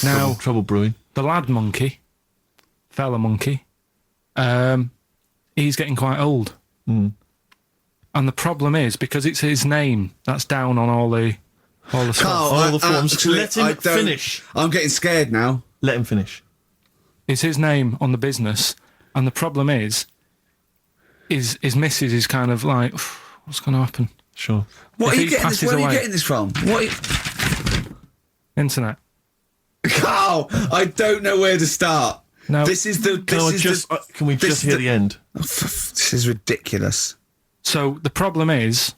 [SPEAKER 3] Now
[SPEAKER 2] Trouble brewing.
[SPEAKER 3] the lad monkey, fella monkey, he's getting quite old. And the problem is, because it's his name that's down on all the stuff.
[SPEAKER 1] Carl,
[SPEAKER 2] All the forms.
[SPEAKER 1] actually,
[SPEAKER 2] Let him
[SPEAKER 1] I don't-
[SPEAKER 2] finish.
[SPEAKER 1] I'm getting scared now.
[SPEAKER 2] Let him finish.
[SPEAKER 3] It's his name on the business, and the problem is his missus is kind of like, what's going to happen?
[SPEAKER 2] Sure.
[SPEAKER 1] What
[SPEAKER 3] If
[SPEAKER 1] are you
[SPEAKER 3] he
[SPEAKER 1] getting this?
[SPEAKER 3] passes
[SPEAKER 1] Where are you
[SPEAKER 3] away-
[SPEAKER 1] getting this from?
[SPEAKER 3] Internet.
[SPEAKER 1] Carl, I don't know where to start.
[SPEAKER 3] No.
[SPEAKER 1] This is the.
[SPEAKER 2] Can we
[SPEAKER 1] this
[SPEAKER 2] just
[SPEAKER 1] is
[SPEAKER 2] hear
[SPEAKER 1] the-
[SPEAKER 2] the end?
[SPEAKER 1] This is ridiculous.
[SPEAKER 3] So the problem is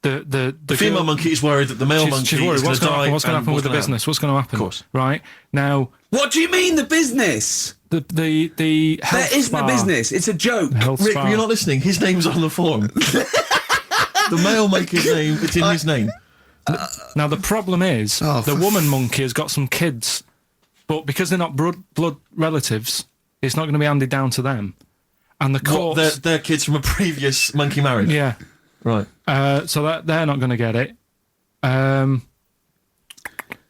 [SPEAKER 3] the
[SPEAKER 2] Female
[SPEAKER 3] girl-
[SPEAKER 2] monkey is worried that the male monkey
[SPEAKER 3] she's worried.
[SPEAKER 2] is
[SPEAKER 3] What's
[SPEAKER 2] going to die.
[SPEAKER 3] What's going to happen with the business? What's going to happen?
[SPEAKER 2] Of course.
[SPEAKER 3] Right now,
[SPEAKER 1] What do you mean the business?
[SPEAKER 3] the health
[SPEAKER 1] There isn't
[SPEAKER 3] spa,
[SPEAKER 1] a business. It's a joke.
[SPEAKER 3] health
[SPEAKER 2] Rick,
[SPEAKER 3] spa.
[SPEAKER 2] you're not listening. His name's on the form. The male monkey's name, it's in his name.
[SPEAKER 3] Now the problem is
[SPEAKER 1] Oh,
[SPEAKER 3] the
[SPEAKER 1] for
[SPEAKER 3] woman monkey has got some kids, but because they're not blood relatives, it's not going to be handed down to them. And the
[SPEAKER 2] What,
[SPEAKER 3] courts,
[SPEAKER 2] they're kids from a previous monkey marriage.
[SPEAKER 3] yeah.
[SPEAKER 2] Right.
[SPEAKER 3] So that they're not going to get it. Let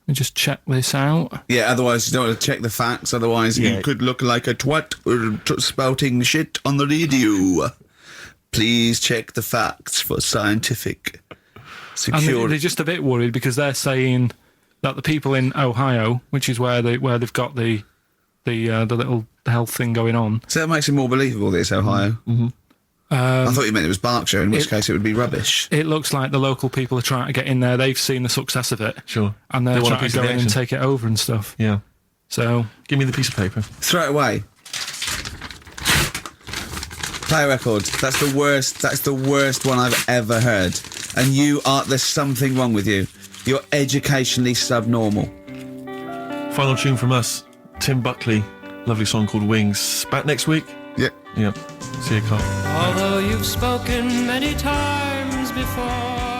[SPEAKER 3] me just check this out.
[SPEAKER 1] Yeah, otherwise you don't want to check the facts. Otherwise
[SPEAKER 2] Yeah.
[SPEAKER 1] you could look like a twat spouting shit on the radio. Please check the facts for scientific
[SPEAKER 3] And
[SPEAKER 1] security.
[SPEAKER 3] they're just a bit worried because they're saying that the people in Ohio, which is where they've got the little health thing going on.
[SPEAKER 1] So that makes it more believable that it's Ohio. I thought you meant it was Berkshire, in which
[SPEAKER 3] it-
[SPEAKER 1] case it would be rubbish.
[SPEAKER 3] It looks like the local people are trying to get in there. They've seen the success of it,
[SPEAKER 2] Sure.
[SPEAKER 3] and they're
[SPEAKER 2] They want a
[SPEAKER 3] trying
[SPEAKER 2] piece
[SPEAKER 3] to
[SPEAKER 2] of
[SPEAKER 3] go
[SPEAKER 2] the
[SPEAKER 3] in and
[SPEAKER 2] action.
[SPEAKER 3] take it over and stuff.
[SPEAKER 2] Yeah.
[SPEAKER 3] So
[SPEAKER 2] Give me the piece of paper.
[SPEAKER 1] Throw it away. Play a record. That's the worst. That's the worst one I've ever heard. And there's something wrong with you. You're educationally subnormal.
[SPEAKER 2] Final tune from us. Tim Buckley. Lovely song called Wings. Back next week?
[SPEAKER 1] Yeah.
[SPEAKER 2] Yeah. See you, Carl.
[SPEAKER 4] Although you've spoken many times before,